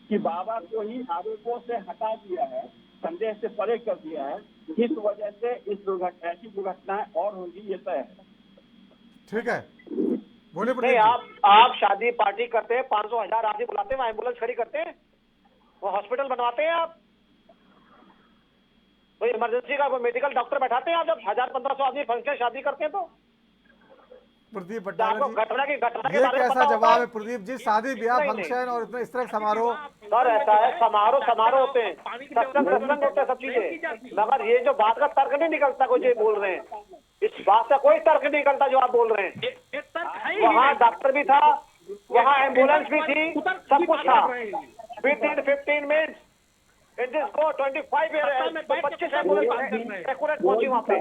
Speaker 11: कि बाबा को ही आरोपों से हटा दिया है, संदेह से परे कर दिया है। इस वजह से इस ऐसी दुर्घटनाएं और होंगी, ये तय है।
Speaker 1: ठीक है, बोले।
Speaker 7: नहीं, आप शादी पार्टी करते हैं, 500,000 आदमी बुलाते हैं, एम्बुलेंस खड़ी करते हैं। वो हॉस्पिटल बनवाते हैं आप? कोई इमरजेंसी का कोई मेडिकल डॉक्टर बैठाते हैं आप जब 1000-1500 आदमी फंक्शन शादी करते हैं? तो
Speaker 1: प्रदीप
Speaker 7: आपको
Speaker 1: भटनागर जी,
Speaker 7: घटना के
Speaker 1: ये
Speaker 7: बारे में
Speaker 1: कैसा
Speaker 7: पता होता
Speaker 1: जवाब है प्रदीप जी? शादी ब्याह
Speaker 7: नहीं, नहीं।
Speaker 1: फंक्शन और इस तरह के समारोह,
Speaker 7: सर ऐसा है, समारोह होते हैं, सत्संग होते हैं, सब चीजें, मगर ये जो बात का तर्क नहीं निकलता, कोई जो बोल रहे हैं, इस बात का कोई तर्क नहीं निकलता जो आप बोल रहे हैं। वहाँ डॉक्टर भी था, वहाँ एम्बुलेंस भी थी, सब कुछ था। With 15 minutes in this go 25 year 25 ambulance accurate पहुंची वहाँ पे।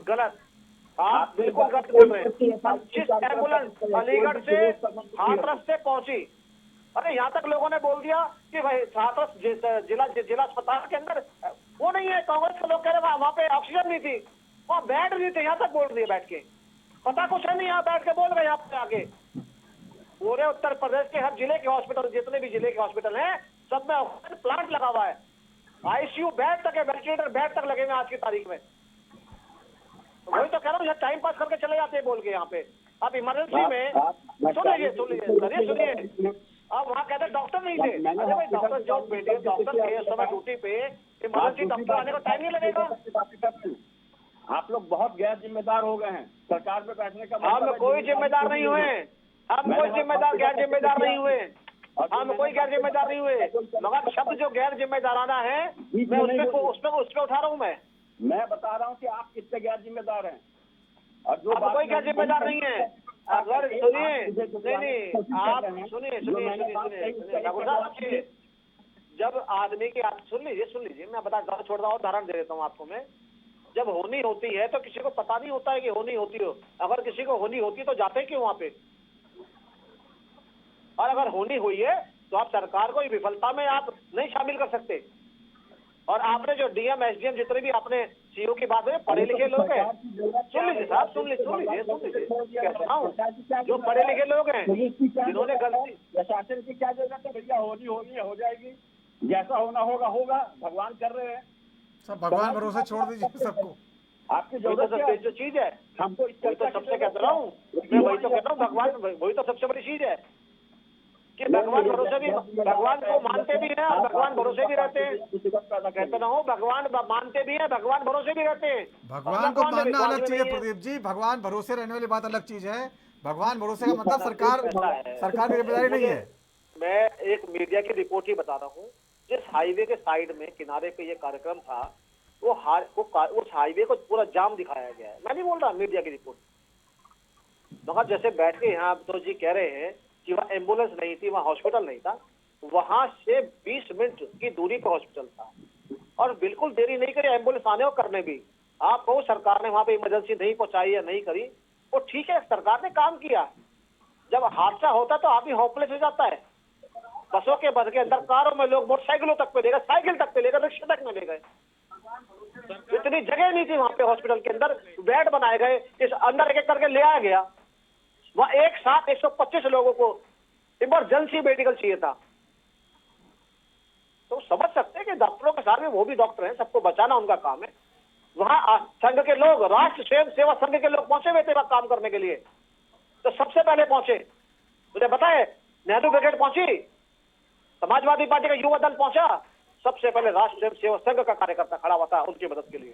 Speaker 7: गलत आप बिल्कुल गलत बोल रहे हैं। 25 एम्बुलेंस अलीगढ़ से हाथरस से पहुंची। अरे यहाँ तक लोगों ने बोल दिया कि भाई हाथरस जिला अस्पताल के अंदर वो नहीं है। कांग्रेस के लोग कह रहे वहाँ पे ऑक्सीजन नहीं थी, वहाँ बेड नहीं थे, यहाँ तक बोल दिए बैठ के। पता कुछ है नहीं, यहाँ बैठ के बोल रहे हैं यहाँ पे आगे। पूरे उत्तर प्रदेश के हर जिले के हॉस्पिटल, जितने भी जिले के हॉस्पिटल हैं, सब में ऑक्सीजन प्लांट लगा हुआ है। आईसीयू बेड तक है, वेंटिलेटर बेड तक लगे हुए आज की तारीख में। वही तो कह रहा हूँ, टाइम पास करके चले जाते हैं बोल के यहाँ पे। अब इमरजेंसी में सुन लीजिए, अब वहाँ कहते डॉक्टर नहीं थे। अरे भाई डॉक्टर जो बेटे डॉक्टर थे उस समय ड्यूटी पे, इमरजेंसी डॉक्टर आने को टाइम नहीं लगेगा।
Speaker 8: आप लोग बहुत गैर जिम्मेदार हो गए हैं। सरकार में बैठने का
Speaker 7: हम कोई जिम्मेदार नहीं हुए, हम कोई जिम्मेदार गैर जिम्मेदार नहीं हुए, हम कोई गैर जिम्मेदार नहीं हुए। मगर शब्द जो गैर जिम्मेदाराना है, मैं उसमें उठा रहा हूँ। मैं
Speaker 8: बता रहा हूँ कि आप कितने गैर जिम्मेदार हैं और जो
Speaker 7: अब कोई गैर जिम्मेदार नहीं है। अगर सुनिए, नहीं आप सुनिए, जब आदमी की सुन लीजिए, मैं बता छोड़ रहा हूँ, उदाहरण दे देता हूँ आपको मैं। जब होनी होती है तो किसी को पता नहीं होता है कि होनी होती हो। अगर किसी को होनी होती है तो जाते क्यों वहां पे? और अगर होनी हुई है तो आप सरकार को विफलता में आप नहीं शामिल कर सकते। और आपने जो डीएम एसडीएम जितने भी आपने सीओ की बात है, पढ़े लिखे लोग हैं। सुन लीजिए साहब, सुन लीजिए, कहता हूँ, जो पढ़े लिखे लोग हैं जिन्होंने गलती,
Speaker 8: प्रशासन की क्या जरूरत है भैया? होनी हो जाएगी, जैसा होना होगा। भगवान कर रहे हैं,
Speaker 1: सब भगवान भरोसे छोड़ दीजिए सबको।
Speaker 8: आपकी जरूरत
Speaker 7: जो चीज है
Speaker 8: हमको
Speaker 7: वही तो सबसे कह रहा हूँ मैं, वही तो कहता हूँ, भगवान वही तो सबसे बड़ी चीज है कि भगवान भरोसे भी, भगवान को मानते भी हैं और भगवान भरोसे भी रहते हैं। कहते ना हो, भगवान मानते भी हैं, भगवान भरोसे भी रहते हैं।
Speaker 1: भगवान को मानना अलग चीज है प्रदीप जी, भगवान भरोसे रहने वाली बात अलग चीज है। भगवान भरोसे का मतलब सरकार की जिम्मेदारी नहीं है।
Speaker 7: मैं एक मीडिया की रिपोर्ट ही बता रहा हूँ। जिस हाईवे के साइड में किनारे पे ये कार्यक्रम था, उस हाईवे को पूरा जाम दिखाया गया है। मैं नहीं बोल रहा, मीडिया की रिपोर्ट। मगर जैसे बैठ के यहाँ तो जी कह रहे हैं कि वहाँ एम्बुलेंस नहीं थी, वहाँ हॉस्पिटल नहीं था, वहां से 20 मिनट की दूरी पर हॉस्पिटल था और बिल्कुल देरी नहीं करी एम्बुलेंस आने और करने भी। आप कहो सरकार ने वहां पे इमरजेंसी नहीं पहुंचाई या नहीं करी, वो ठीक है, सरकार ने काम किया। जब हादसा होता तो आप ही होपलेस हो जाता है। बसों के बस के अंदर, कारों में लोग मोटरसाइकिलों तक पे ले गए, साइकिल तक पे ले गए, रिक्शा तक में ले गए। इतनी जगह नहीं थी वहां पे हॉस्पिटल के अंदर, बेड बनाए गए, इस अंदर एक एक करके ले आया गया। वहां एक साथ 125 लोगों को इमरजेंसी मेडिकल चाहिए था। तो समझ सकते हैं कि डॉक्टरों के साथ में वो भी डॉक्टर हैं, सबको बचाना उनका काम है। वहां संघ के लोग, राष्ट्र स्वयं सेवा संघ के लोग पहुंचे हुए थे वहां काम करने के लिए। तो सबसे पहले पहुंचे, मुझे बताए, नेहरू ब्रिगेड पहुंची, समाजवादी पार्टी का युवा दल पहुंचा, सबसे पहले राष्ट्र स्वयं सेवा संघ का कार्यकर्ता खड़ा हुआ था उनकी मदद के लिए,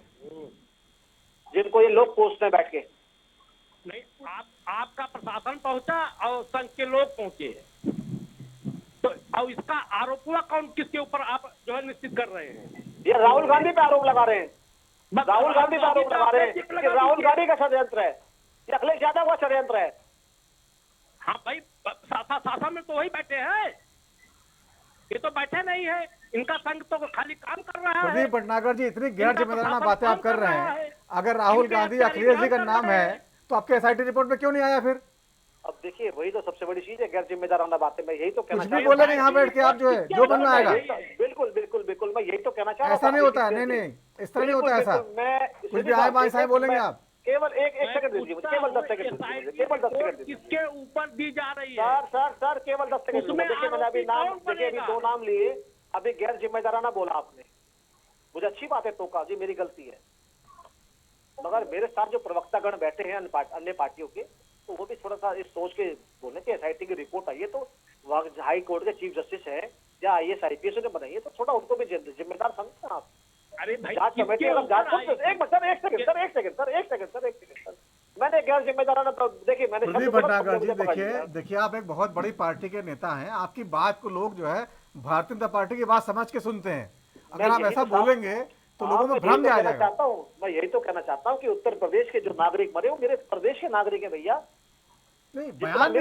Speaker 7: जिनको ये लोग कोसने बैठ के।
Speaker 10: नहीं, आपका प्रशासन पहुंचा और संघ के लोग पहुंचे, तो अब इसका आरोप हुआ कौन, किसके ऊपर आप जो है निश्चित कर रहे हैं?
Speaker 7: ये राहुल गांधी पे आरोप लगा रहे हैं, राहुल गांधी पे आरोप लगा रहे हैं कि राहुल गांधी का षड्यंत्र है, ये अखिलेश यादव का षड्यंत्र है।
Speaker 10: हाँ भाई, शासन में तो वही बैठे हैं, ये तो बैठे नहीं है, इनका संघ तो खाली काम कर रहा है।
Speaker 1: प्रदीप भटनागर जी, इतनी गैर जिम्मेदाराना बातें आप कर रहे हैं। अगर राहुल गांधी अखिलेश जी का नाम है तो आपके एसआईटी रिपोर्ट में क्यों नहीं आया फिर?
Speaker 7: अब देखिए, वही तो सबसे बड़ी चीज है, गैर जिम्मेदाराना बातें। मैं यही तो कहना
Speaker 1: कुछ भी बोलेंगे यहाँ बैठ के आप, जो है जो बनना आएगा।
Speaker 7: बिल्कुल बिल्कुल बिल्कुल, मैं यही तो कहना चाह रहा हूँ।
Speaker 1: ऐसा नहीं होता है, नहीं, इस तरह नहीं होता ऐसा। कुछ भी आए बाएं साएं बोलेंगे आप।
Speaker 7: केवल एक सेकंड दीजिए, केवल 10 सेकंड, केवल 10 सेकंड
Speaker 10: किसके ऊपर दी जा रही है?
Speaker 7: सर केवल 10 सेकंड। देखिए, मैंने अभी दो नाम लिए, अभी गैर जिम्मेदाराना बोला आपने, मुझे अच्छी बात है, टोका जी, मेरी गलती है। मगर मेरे साथ जो प्रवक्तागण बैठे हैं अन्य पार्टियों के, तो वो भी थोड़ा सा इस सोच के बोले कि एसआईटी की रिपोर्ट आई है तो हाई कोर्ट के चीफ जस्टिस है या IAS IPS ने बनाई है, तो थोड़ा उनको भी जिम्मेदार समझते हैं आप।
Speaker 10: अरे भाई
Speaker 7: जांच कमेटी अगर जांच एक सेकंड मैंने गैर जिम्मेदाराना तो देखिए मैंने
Speaker 1: प्रदीप भटनागर जी, देखिए आप एक बहुत बड़ी पार्टी के नेता हैं, आपकी बात को लोग जो है भारतीय जनता पार्टी की बात समझ के सुनते हैं। अगर आप ऐसा बोलेंगे तो लोगों में भ्रम आ जाएगा।
Speaker 7: मैं यही तो कहना चाहता हूँ कि उत्तर प्रदेश के जो नागरिक मरे वो मेरे प्रदेश के नागरिक है भैया।
Speaker 1: नहीं, बयान भी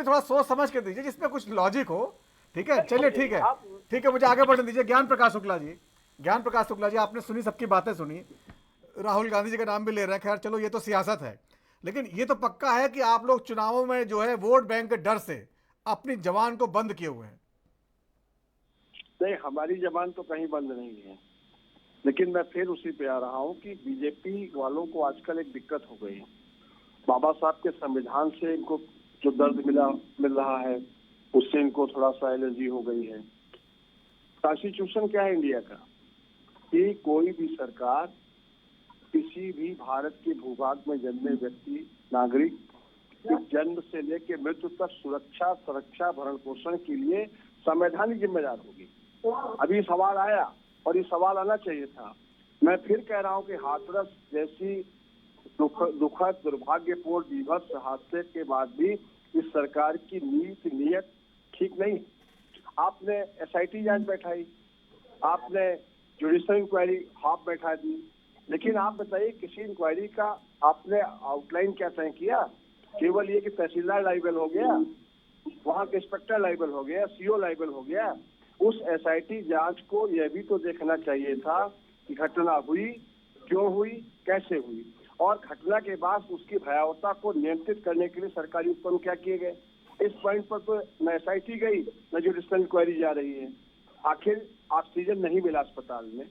Speaker 1: थोड़ा सोच समझ के दीजिए जिसमें कुछ लॉजिक हो। ठीक है, चलिए ठीक है, मुझे आगे बढ़ने दीजिए। ज्ञान प्रकाश शुक्ला जी, आपने सुनी, सबकी बातें सुनी, राहुल गांधी जी का नाम भी ले रहे हैं। खैर चलो, ये तो सियासत है, लेकिन ये तो पक्का है कि आप लोग चुनावों में जो है वोट बैंक के डर से अपनी जबान को बंद किए हुए हैं।
Speaker 8: नहीं, हमारी जबान तो कहीं बंद नहीं है, लेकिन मैं फिर उसी पे आ रहा हूँ कि बीजेपी वालों को आजकल एक दिक्कत हो गई है। बाबा साहब के संविधान से इनको जो दर्द मिल रहा है, उससे इनको थोड़ा सा एलर्जी हो गई है। कॉन्स्टिट्यूशन क्या है इंडिया का कि कोई भी सरकार किसी भी भारत के भूभाग में जन्मे व्यक्ति, नागरिक के जन्म से लेकर मृत्यु तक सुरक्षा, भरण पोषण के लिए संवैधानिक जिम्मेदार होगी। अभी सवाल आया और ये सवाल आना चाहिए था। मैं फिर कह रहा हूँ कि हाथरस जैसी दुखद, दुर्भाग्यपूर्ण, विभत्स हादसे के बाद भी इस सरकार की नीयत ठीक नहीं। आपने एसआईटी जांच बैठाई, आपने जुडिशल इंक्वायरी हाफ बैठा दी, लेकिन आप बताइए किसी इंक्वायरी का आपने आउटलाइन क्या तय किया? केवल ये कि तहसीलदार लाइबल हो गया, वहाँ के इंस्पेक्टर लाइबल हो गया, CO लाइबल हो गया। उस एसआईटी जांच को यह भी तो देखना चाहिए था कि घटना हुई, क्यों हुई, कैसे हुई, और घटना के बाद उसकी भयावहता को नियंत्रित करने के लिए सरकारी उपक्रम क्या किए गए। इस पॉइंट पर तो न एसआईटी गई न जुडिशल इंक्वायरी जा रही है। आखिर ऑक्सीजन नहीं मिला अस्पताल में,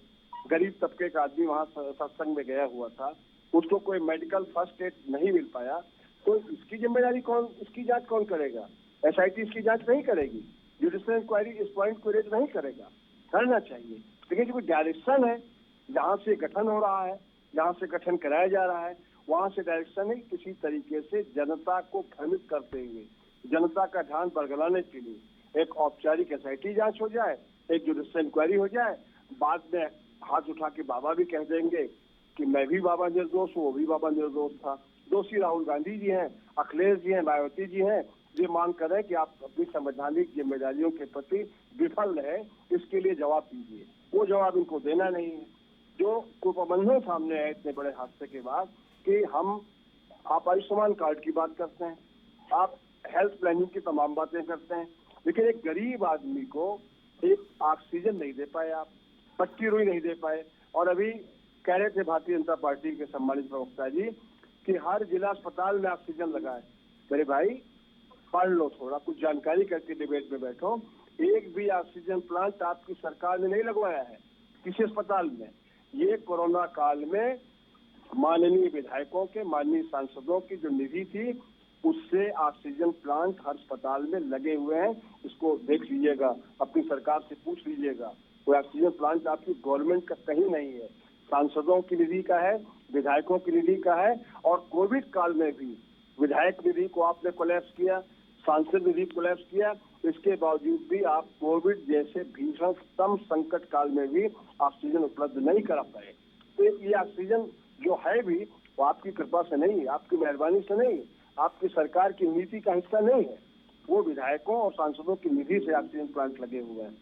Speaker 8: गरीब तबके का आदमी वहाँ सत्संग में गया हुआ था, उसको कोई मेडिकल फर्स्ट एड नहीं मिल पाया, तो इसकी जिम्मेदारी कौन, इसकी जांच कौन करेगा? एसआईटी इसकी जांच नहीं करेगी, जुडिशल इंक्वायरी इस पॉइंट को रेज नहीं करेगा। करना चाहिए, लेकिन जो डायरेक्शन है, जहाँ से गठन हो रहा है, जहाँ से गठन कराया जा रहा है, वहाँ से डायरेक्शन है किसी तरीके से जनता को भ्रमित करते हुए, जनता का ध्यान बरगलाने के लिए एक औपचारिक एसआईटी जांच हो जाए, एक जुडिशल इंक्वायरी हो जाए, बाद में हाथ उठा के बाबा भी कह देंगे कि मैं भी बाबा निर्दोष हूँ, वो भी बाबा निर्दोष था। दोषी राहुल गांधी जी हैं, अखिलेश जी हैं, मायावती जी हैं, ये मांग कर रहे हैं कि आप अपनी संवैधानिक जिम्मेदारियों के प्रति विफल रहे, इसके लिए जवाब दीजिए। वो जवाब इनको देना नहीं है। जो कुप्रबंधन सामने आए इतने बड़े हादसे के बाद कि आप आयुष्मान कार्ड की बात करते हैं, आप हेल्थ प्लानिंग की तमाम बातें करते हैं, लेकिन एक गरीब आदमी को एक ऑक्सीजन नहीं दे पाए, आप पट्टी रुई नहीं दे पाए। और अभी कह रहे थे भारतीय जनता पार्टी के सम्मानित प्रवक्ता जी कि हर जिला अस्पताल में ऑक्सीजन लगाए। मेरे भाई पढ़ लो, थोड़ा कुछ जानकारी करके डिबेट में बैठो। एक भी ऑक्सीजन प्लांट आपकी सरकार ने नहीं लगवाया है किसी अस्पताल में। ये कोरोना काल में माननीय विधायकों के, माननीय सांसदों की जो निधि थी, उससे ऑक्सीजन प्लांट हर अस्पताल में लगे हुए हैं। इसको देख लीजिएगा, अपनी सरकार से पूछ लीजिएगा, कोई ऑक्सीजन प्लांट आपकी गवर्नमेंट का कहीं नहीं है, सांसदों की निधि का है, विधायकों की निधि का है। और कोविड काल में भी विधायक निधि को आपने कोलैप्स किया, सांसद निधि कोलैप्स किया, इसके बावजूद भी आप कोविड जैसे भीषणतम संकट काल में भी ऑक्सीजन उपलब्ध नहीं करा पाए। तो ये ऑक्सीजन जो है भी वो आपकी कृपा से नहीं, आपकी मेहरबानी से नहीं, आपकी सरकार की नीति का हिस्सा नहीं है। वो विधायकों और सांसदों की निधि से ऑक्सीजन प्लांट लगे हुए हैं।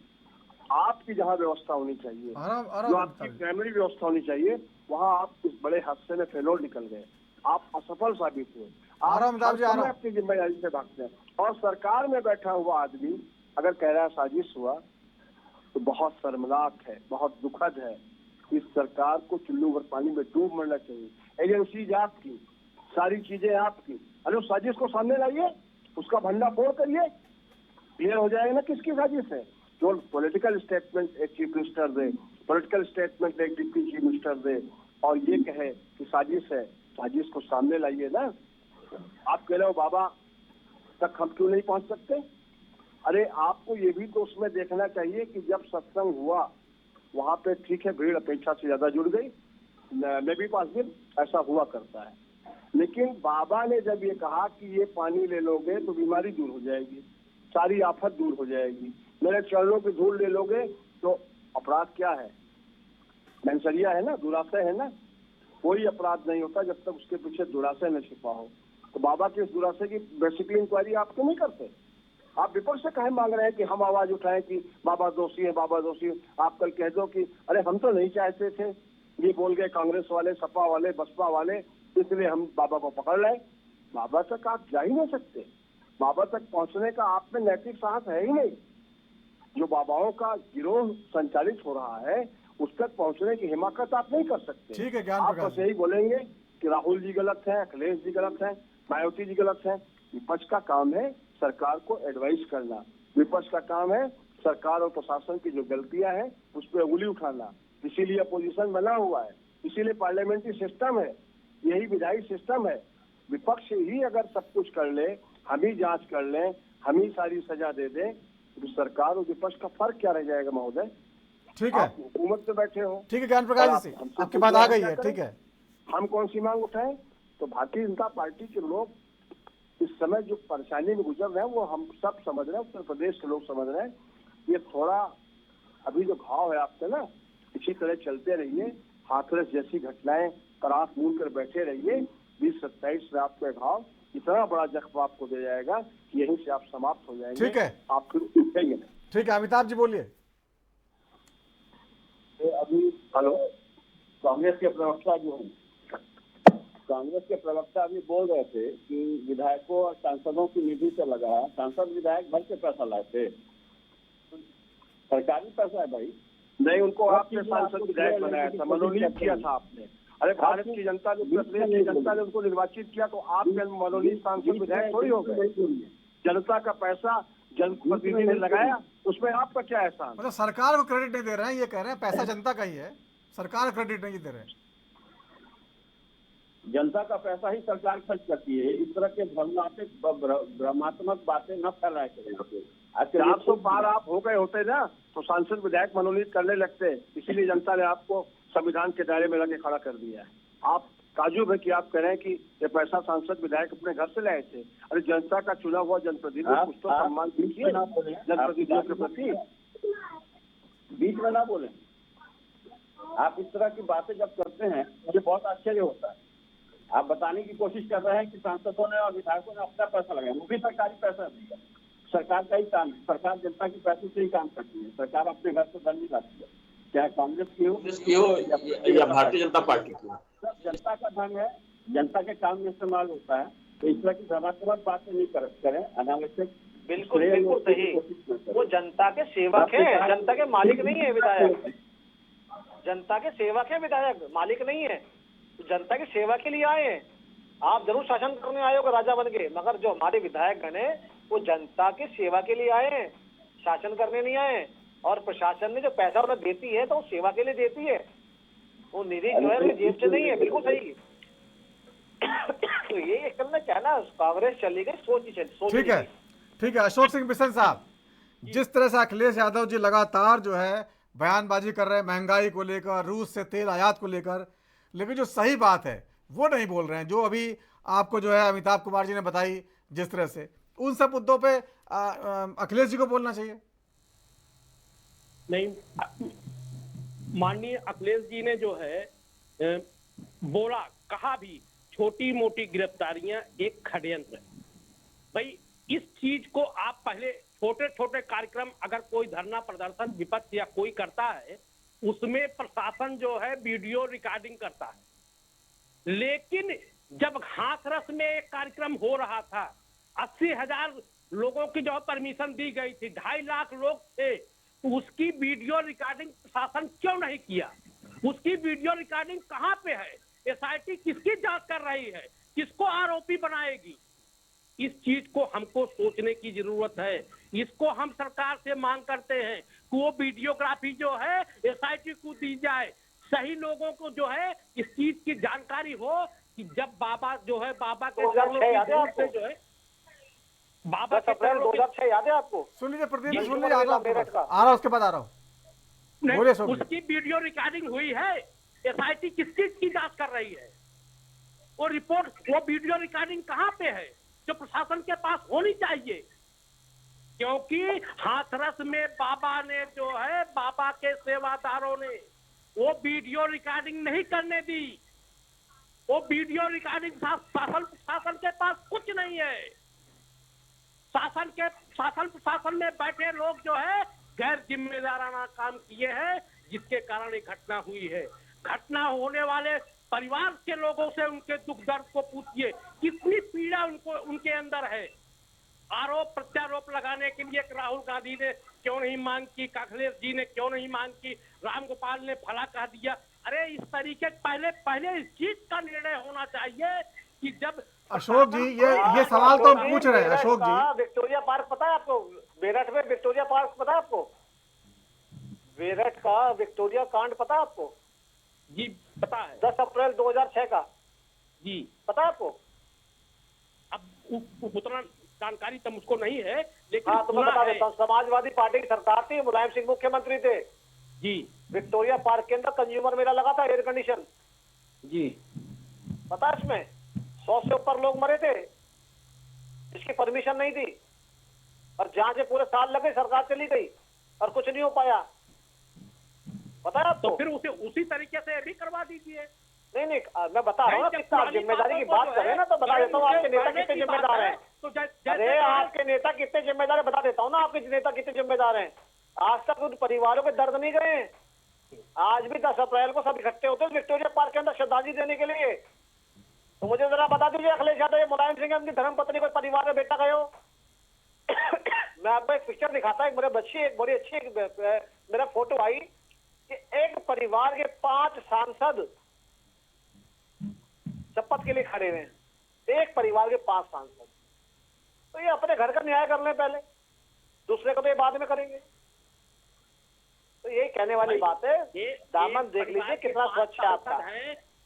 Speaker 8: आपकी जहाँ व्यवस्था होनी चाहिए, जो आपकी प्राइमरी व्यवस्था होनी चाहिए, वहाँ आप इस बड़े हादसे में फेलोर निकल गए, आप असफल साबित हुए। आप अपनी जिम्मेदारी से भागते हैं। और सरकार में बैठा हुआ आदमी अगर कह रहा है साजिश हुआ, तो बहुत शर्मनाक है, बहुत दुखद है। इस सरकार को चुल्लू भर पानी में डूब मरना चाहिए। एजेंसीज आपकी, सारी चीजें आपकी। अरे उस साजिश को सामने लाइए, उसका भंडाफोड़ करिए, क्लियर हो जाएगा ना किसकी साजिश है। जो पॉलिटिकल स्टेटमेंट एक चीफ मिनिस्टर दे, पॉलिटिकल स्टेटमेंट एक डिप्टी चीफ मिनिस्टर दे और ये कहे कि साजिश है, साजिश को सामने लाइए ना। आप कह रहे हो बाबा तक हम क्यों नहीं पहुंच सकते? अरे आपको ये भी तो उसमें देखना चाहिए कि जब सत्संग हुआ वहां पे ठीक है, भीड़ अपेक्षा से ज्यादा जुड़ गई, मे बी पास दिन ऐसा हुआ करता है, लेकिन बाबा ने जब ये कहा कि ये पानी ले लोगे तो बीमारी दूर हो जाएगी, सारी आफत दूर हो जाएगी, मेरे चरणों की धूल ले लोगे तो अपराध क्या है? मंशरिया है ना, दुराशय है ना। कोई अपराध नहीं होता जब तक उसके पीछे दुराशय न छिपा हो। तो बाबा के इस दुराशय की बेसिकली इंक्वायरी आप क्यों नहीं करते? आप विपक्ष से कहे मांग रहे हैं कि हम आवाज उठाएं कि बाबा दोषी है, बाबा दोषी है। आप कल कह दो कि अरे हम तो नहीं चाहते थे, ये बोल गए कांग्रेस वाले, सपा वाले, बसपा वाले, इसलिए हम बाबा को पकड़ रहे। बाबा तक आप जा ही नहीं सकते। बाबा तक पहुंचने का आप में नैतिक साहस है ही नहीं। जो बाबाओं का गिरोह संचालित हो रहा है उस तक पहुंचने की हिमाकत आप नहीं कर सकते।
Speaker 1: ठीक है, ज्ञान
Speaker 8: आप
Speaker 1: प्रकाश
Speaker 8: बस यही बोलेंगे कि राहुल जी गलत है, अखिलेश जी गलत है, मायावती जी गलत है। विपक्ष का काम है सरकार को एडवाइस करना, विपक्ष का काम है सरकार और प्रशासन की जो गलतियां हैं उस पर उंगली उठाना। इसीलिए अपोजिशन बना हुआ है, इसीलिए पार्लियामेंट्री सिस्टम है, यही विधायी सिस्टम है। विपक्ष ही अगर सब कुछ कर ले, हम ही जांच कर लें, हम ही सारी सजा दे दें, तो सरकार और विपक्ष का फर्क क्या रह जाएगा महोदय?
Speaker 1: ठीक है,
Speaker 8: आप हुकूमत में बैठे हो।
Speaker 1: ठीक है ज्ञान प्रकाश जी, आपकी बात आ गई है। ठीक है,
Speaker 8: हम कौन सी मांग उठाएं? तो भारतीय जनता पार्टी के लोग इस समय जो परेशानी में गुजर रहे हैं वो हम सब समझ रहे हैं, उत्तर प्रदेश के लोग समझ रहे हैं। ये थोड़ा अभी जो घाव है आपसे ना, इसी तरह चलते रहिए, हाथरस जैसी घटनाएं पर आंख मूंद कर बैठे रहिए। 2027 में आपका घाव इतना बड़ा जख्म आपको दे जाएगा कि यहीं से आप समाप्त हो जाएंगे।
Speaker 1: ठीक है,
Speaker 8: आप फिर उठेंगे।
Speaker 1: ठीक है, अमिताभ जी बोलिए।
Speaker 13: अभी हेलो, कांग्रेस के प्रवक्ता जो हैं, कांग्रेस के प्रवक्ता अभी बोल रहे थे कि विधायकों और सांसदों की निधि से लगा है। सांसद विधायक भर के पैसा लाए थे, सरकारी पैसा है भाई।
Speaker 8: नहीं, उनको आपने सांसद विधायक बनाया था, मनोनीत किया था आपने। अरे भारत की जनता ने, उत्तर प्रदेश की जनता ने उनको निर्वाचित किया, तो आप मनोनीत सांसद विधायक थोड़ी हो गए। जनता का पैसा जनप्रतिनिधि ने लगाया, उसमें आपका क्या एहसान?
Speaker 1: मतलब सरकार को क्रेडिट नहीं दे रहे हैं, ये कह रहे हैं पैसा जनता का ही है, सरकार क्रेडिट नहीं दे रहे हैं।
Speaker 13: जनता का पैसा ही सरकार खर्च करती है। इस तरह के भ्रमात्मक बातें न फैलाया करें।
Speaker 8: 400 पार आप हो गए होते ना तो सांसद विधायक मनोनीत करने लगते, इसीलिए जनता ने आपको संविधान के दायरे में लगे खड़ा कर दिया है। आप ताजुब है कि आप कह रहे हैं कि ये पैसा सांसद विधायक अपने घर से लाए थे। अरे जनता का चुना हुआ जनप्रतिनिधि, कुछ तो सम्मान दीजिए जनप्रतिनिधियों के प्रति।
Speaker 13: बीच में ना बोले। आप इस तरह की बातें जब करते हैं मुझे बहुत आश्चर्य होता है। आप बताने की कोशिश कर रहे हैं कि सांसदों ने और विधायकों ने अपना पैसा लगाया, वो भी सरकारी पैसा नहीं है, सरकार का ही काम है। सरकार जनता के पैसे से ही काम करती है, सरकार अपने घर से धन नहीं लाती है, चाहे कांग्रेस की हो
Speaker 11: या भारतीय जनता पार्टी की हो।
Speaker 13: जनता का धन है, जनता के काम में इस्तेमाल होता है। तो इस तरह की भ्रमात्मक बातें नहीं करें, अनावश्यक।
Speaker 7: बिल्कुल बिल्कुल सही, वो जनता के सेवक है, जनता के मालिक नहीं है विधायक। जनता के सेवक है विधायक, मालिक नहीं है। जनता की सेवा के लिए आए हैं। आप जरूर शासन करने आए हो राजा बन के, मगर जो हमारे विधायक गण है वो जनता की सेवा के लिए आए हैं, शासन करने नहीं आए। और प्रशासन ने जो पैसा उन्हें देती है तो वो सेवा के लिए देती है, वो निधि जो है जेब से नहीं है। बिल्कुल सही। तो ये असल में क्या ना, कांग्रेस चली गई सोच ही चली।
Speaker 1: ठीक है, ठीक है। अशोक सिंह बिशन साहब, जिस तरह से अखिलेश यादव जी लगातार जो है बयानबाजी कर रहे हैं महंगाई को लेकर, रूस से तेल आयात को लेकर, लेकिन जो सही बात है वो नहीं बोल रहे हैं, जो अभी आपको जो है अमिताभ कुमार जी ने बताई जिस तरह से, उन सब मुद्दों पे अखिलेश जी को बोलना चाहिए।
Speaker 10: नहीं, माननीय अखिलेश जी ने जो है बोला, कहा भी छोटी मोटी गिरफ्तारियां एक षड्यंत्र है। भाई इस चीज को आप पहले छोटे छोटे कार्यक्रम, अगर कोई धरना प्रदर्शन विपक्ष या कोई करता है उसमें प्रशासन जो है वीडियो रिकॉर्डिंग करता है, लेकिन जब हाथरस में एक कार्यक्रम हो रहा था, 80,000 लोगों की जो परमिशन दी गई थी, 2.5 लाख लोग थे, तो उसकी वीडियो रिकॉर्डिंग प्रशासन क्यों नहीं किया? उसकी वीडियो रिकॉर्डिंग कहां पे है? एसआईटी किसकी जांच कर रही है? किसको आरोपी बनाएगी? इस चीज को हमको सोचने की जरूरत है। इसको हम सरकार से मांग करते हैं कि वो वीडियोग्राफी जो है एसआईटी को दी जाए, सही लोगों को जो है इस चीज की जानकारी हो कि जब बाबा जो है, बाबा के
Speaker 7: 2006 याद है आपको?
Speaker 10: जो है बाबा के
Speaker 7: 2006 याद है आपको?
Speaker 1: सुन लीजिए प्रदीप, सुन लीजिए, आ रहा हूं, उसके बाद आ रहा हूं। बोलिए
Speaker 10: उसकी वीडियो रिकॉर्डिंग हुई है, एसआईटी किस चीज की जांच कर रही है? वो रिपोर्ट, वो वीडियो रिकॉर्डिंग कहाँ पे है जो प्रशासन के पास होनी चाहिए? क्योंकि हाथरस में बाबा ने जो है, बाबा के सेवादारों ने वो वीडियो रिकॉर्डिंग नहीं करने दी। वो वीडियो रिकॉर्डिंग शासन के पास कुछ नहीं है। शासन प्रशासन में बैठे लोग जो है गैर जिम्मेदाराना काम किए हैं, जिसके कारण ये घटना हुई है। घटना होने वाले परिवार के लोगों से उनके दुख दर्द को पूछिए, कितनी पीड़ा उनके अंदर है। आरोप प्रत्यारोप लगाने के लिए राहुल गांधी ने क्यों नहीं मांग की, अखिलेश जी ने क्यों नहीं मांग की, राम गोपाल ने भला कह दिया। अरे इस तरीके पहले इस चीज का निर्णय होना चाहिए कि जब
Speaker 1: अशोक जी ये सवाल तो हम पूछ रहे हैं। अशोक जी,
Speaker 7: विक्टोरिया पार्क पता है आपको? मेरठ में विक्टोरिया पार्क पता है आपको? मेरठ का विक्टोरिया कांड पता है आपको?
Speaker 10: जी पता है।
Speaker 7: 10 अप्रैल 2006 का।
Speaker 10: जी
Speaker 7: पता है आपको?
Speaker 10: अब उतना जानकारी तो मुझको नहीं है, लेकिन
Speaker 7: हाँ तो मैं बता देता हूँ। समाजवादी पार्टी की सरकार थी, मुलायम सिंह मुख्यमंत्री थे
Speaker 10: जी।
Speaker 7: विक्टोरिया पार्क के अंदर कंज्यूमर मेला लगा था, एयर कंडीशन
Speaker 10: जी।
Speaker 7: पता है इसमें 100 से ऊपर लोग मरे थे, इसकी परमिशन नहीं थी, और जांच में पूरे साल लगे, सरकार चली गई और कुछ नहीं हो पाया। पता है आपको?
Speaker 10: तो फिर उसी तरीके से भी करवा दीजिए।
Speaker 7: नहीं मैं बता रहा हूँ ना, कितना जिम्मेदारी की बात करें ना, तो बता देता हूँ आपके नेता कितने जिम्मेदार हैं। अरे आपके नेता कितने जिम्मेदार है बता देता हूँ ना, आपके नेता कितने जिम्मेदार हैं। आज तक उन परिवारों के दर्द नहीं गए। आज भी 10 अप्रैल को सब इकट्ठे होते हैं विक्टोरिया पार्क के अंदर श्रद्धांजलि देने के लिए। तो मुझे जरा बता दीजिए, अखिलेश यादव मुलायम सिंह उनकी धर्मपत्नी को परिवार में बेटा गए हो। मैं आपको एक पिक्चर दिखाता हूँ, मेरे बच्ची एक बड़ी अच्छी मेरा फोटो आई कि एक परिवार के 5 सांसद शपथ के लिए खड़े हुए हैं, एक परिवार के 5 सांसद। तो ये अपने घर का न्याय कर लें पहले, दूसरे को तो ये बाद में करेंगे। तो यही कहने वाली बात है। दामन देख लीजिए कितना स्वच्छ है आपका।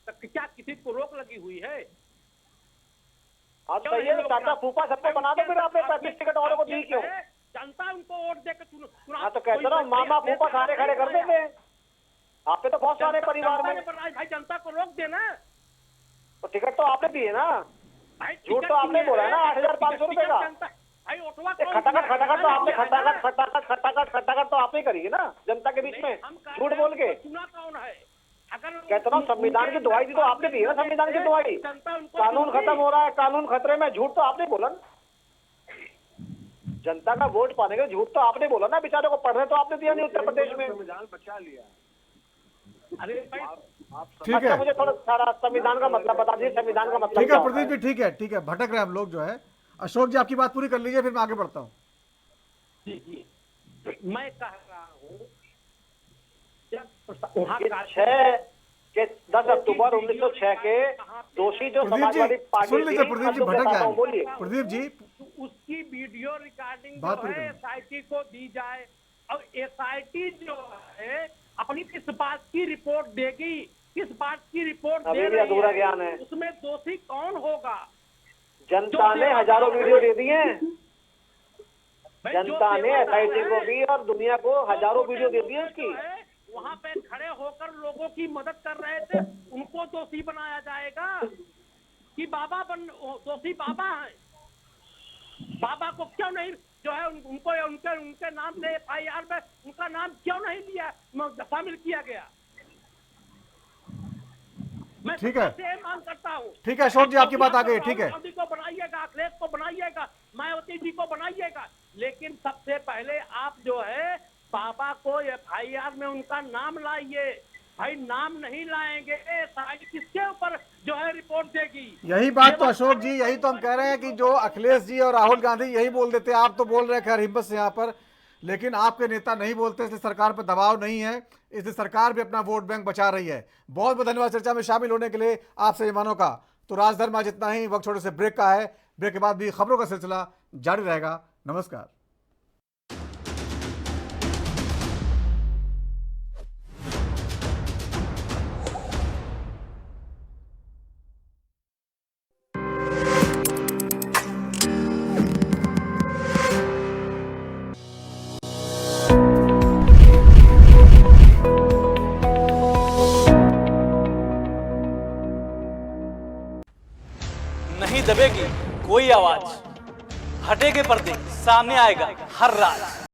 Speaker 10: तो क्या किसी को रोक लगी हुई है?
Speaker 7: हाँ तो ये चाचा फूफा सबको बना दो, फिर आपने 35 टिकट वालों को दी क्यों?
Speaker 10: जनता उनको वोट देकर चुनाव।
Speaker 7: हाँ तो कहते ना मामा फूफा सारे खड़े कर देते। आप पे तो बहुत सारे परिवार में
Speaker 10: भाई जनता को रोक देना।
Speaker 7: तो टिकट तो आपने दिए ना, झूठ तो आपने बोला ना 8,500 रुपए का। खटाखट तो आपने खटाखट तो आपने करी है ना जनता के बीच में, झूठ बोल के।
Speaker 10: चुना कौन है?
Speaker 7: कहते ना संविधान की दुहाई दी तो आपने दी है ना, संविधान की दुहाई। कानून खत्म हो रहा है, कानून खतरे में, झूठ तो आपने बोला ना। जनता का वोट पाने के झूठ तो आपने बोला ना, बेचारे को पढ़ने तो आपने दिया नहीं उत्तर प्रदेश में।
Speaker 8: संविधान बचा लिया।
Speaker 10: अरे
Speaker 1: ठीक है,
Speaker 7: मुझे थोड़ा सारा संविधान का मतलब बता दीजिए, संविधान का मतलब।
Speaker 1: ठीक है प्रदीप जी, ठीक है, भटक रहे हम लोग जो है। अशोक जी आपकी बात पूरी कर लीजिए, फिर मैं आगे बढ़ता हूँ।
Speaker 10: जी मैं कह रहा हूँ
Speaker 7: 10 अक्टूबर 1906 के दोषी जो समाजवादी पार्टी
Speaker 1: सुन लीजिए प्रदीप जी, भटक जाए प्रदीप जी।
Speaker 10: उसकी वीडियो रिकॉर्डिंग जो है SIT को दी जाए, और SIT जो है अपनी किस बात की रिपोर्ट देगी, किस बात की रिपोर्ट दे रही है, उसमें दोषी कौन होगा?
Speaker 7: जनता ने हजारों वीडियो दे दिए हैं, जनता ने SIT को भी और दुनिया को हजारों वीडियो दे दिए उसकी।
Speaker 10: वहाँ पे खड़े होकर लोगों की मदद कर रहे थे, उनको दोषी बनाया जाएगा कि दोषी बाबा है? बाबा को क्यों नहीं जो है उनको उनके नाम से FIR में उनका नाम क्यों नहीं लिया, शामिल किया गया? मैं
Speaker 1: ठीक है,
Speaker 10: मांग करता हूँ।
Speaker 1: ठीक है अशोक जी आपकी बात आ गई। ठीक है,
Speaker 10: मोदी को बनाइएगा, अखिलेश को बनाइएगा, मायावती जी को बनाइएगा, लेकिन सबसे पहले आप जो है बाबा को FIR में उनका नाम लाइए। भाई नाम नहीं लाएंगे किसके ऊपर जो है रिपोर्ट देगी?
Speaker 1: यही बात तो अशोक जी, यही तो हम कह रहे हैं कि जो अखिलेश जी और राहुल गांधी यही बोल देते हैं। आप तो बोल रहे हैं खैर हिम्मत से यहाँ पर, लेकिन आपके नेता नहीं बोलते, इसलिए सरकार पर दबाव नहीं है, इसलिए सरकार भी अपना वोट बैंक बचा रही है। बहुत बहुत धन्यवाद चर्चा में शामिल होने के लिए आप सभी मेहमानों का। तो राजधर्म आज इतना ही, वक्त छोटे से ब्रेक का है। ब्रेक के बाद भी खबरों का सिलसिला जारी रहेगा। नमस्कार।
Speaker 12: नहीं दबेगी कोई आवाज, हटेगे पर्दे सामने आएगा हर राज।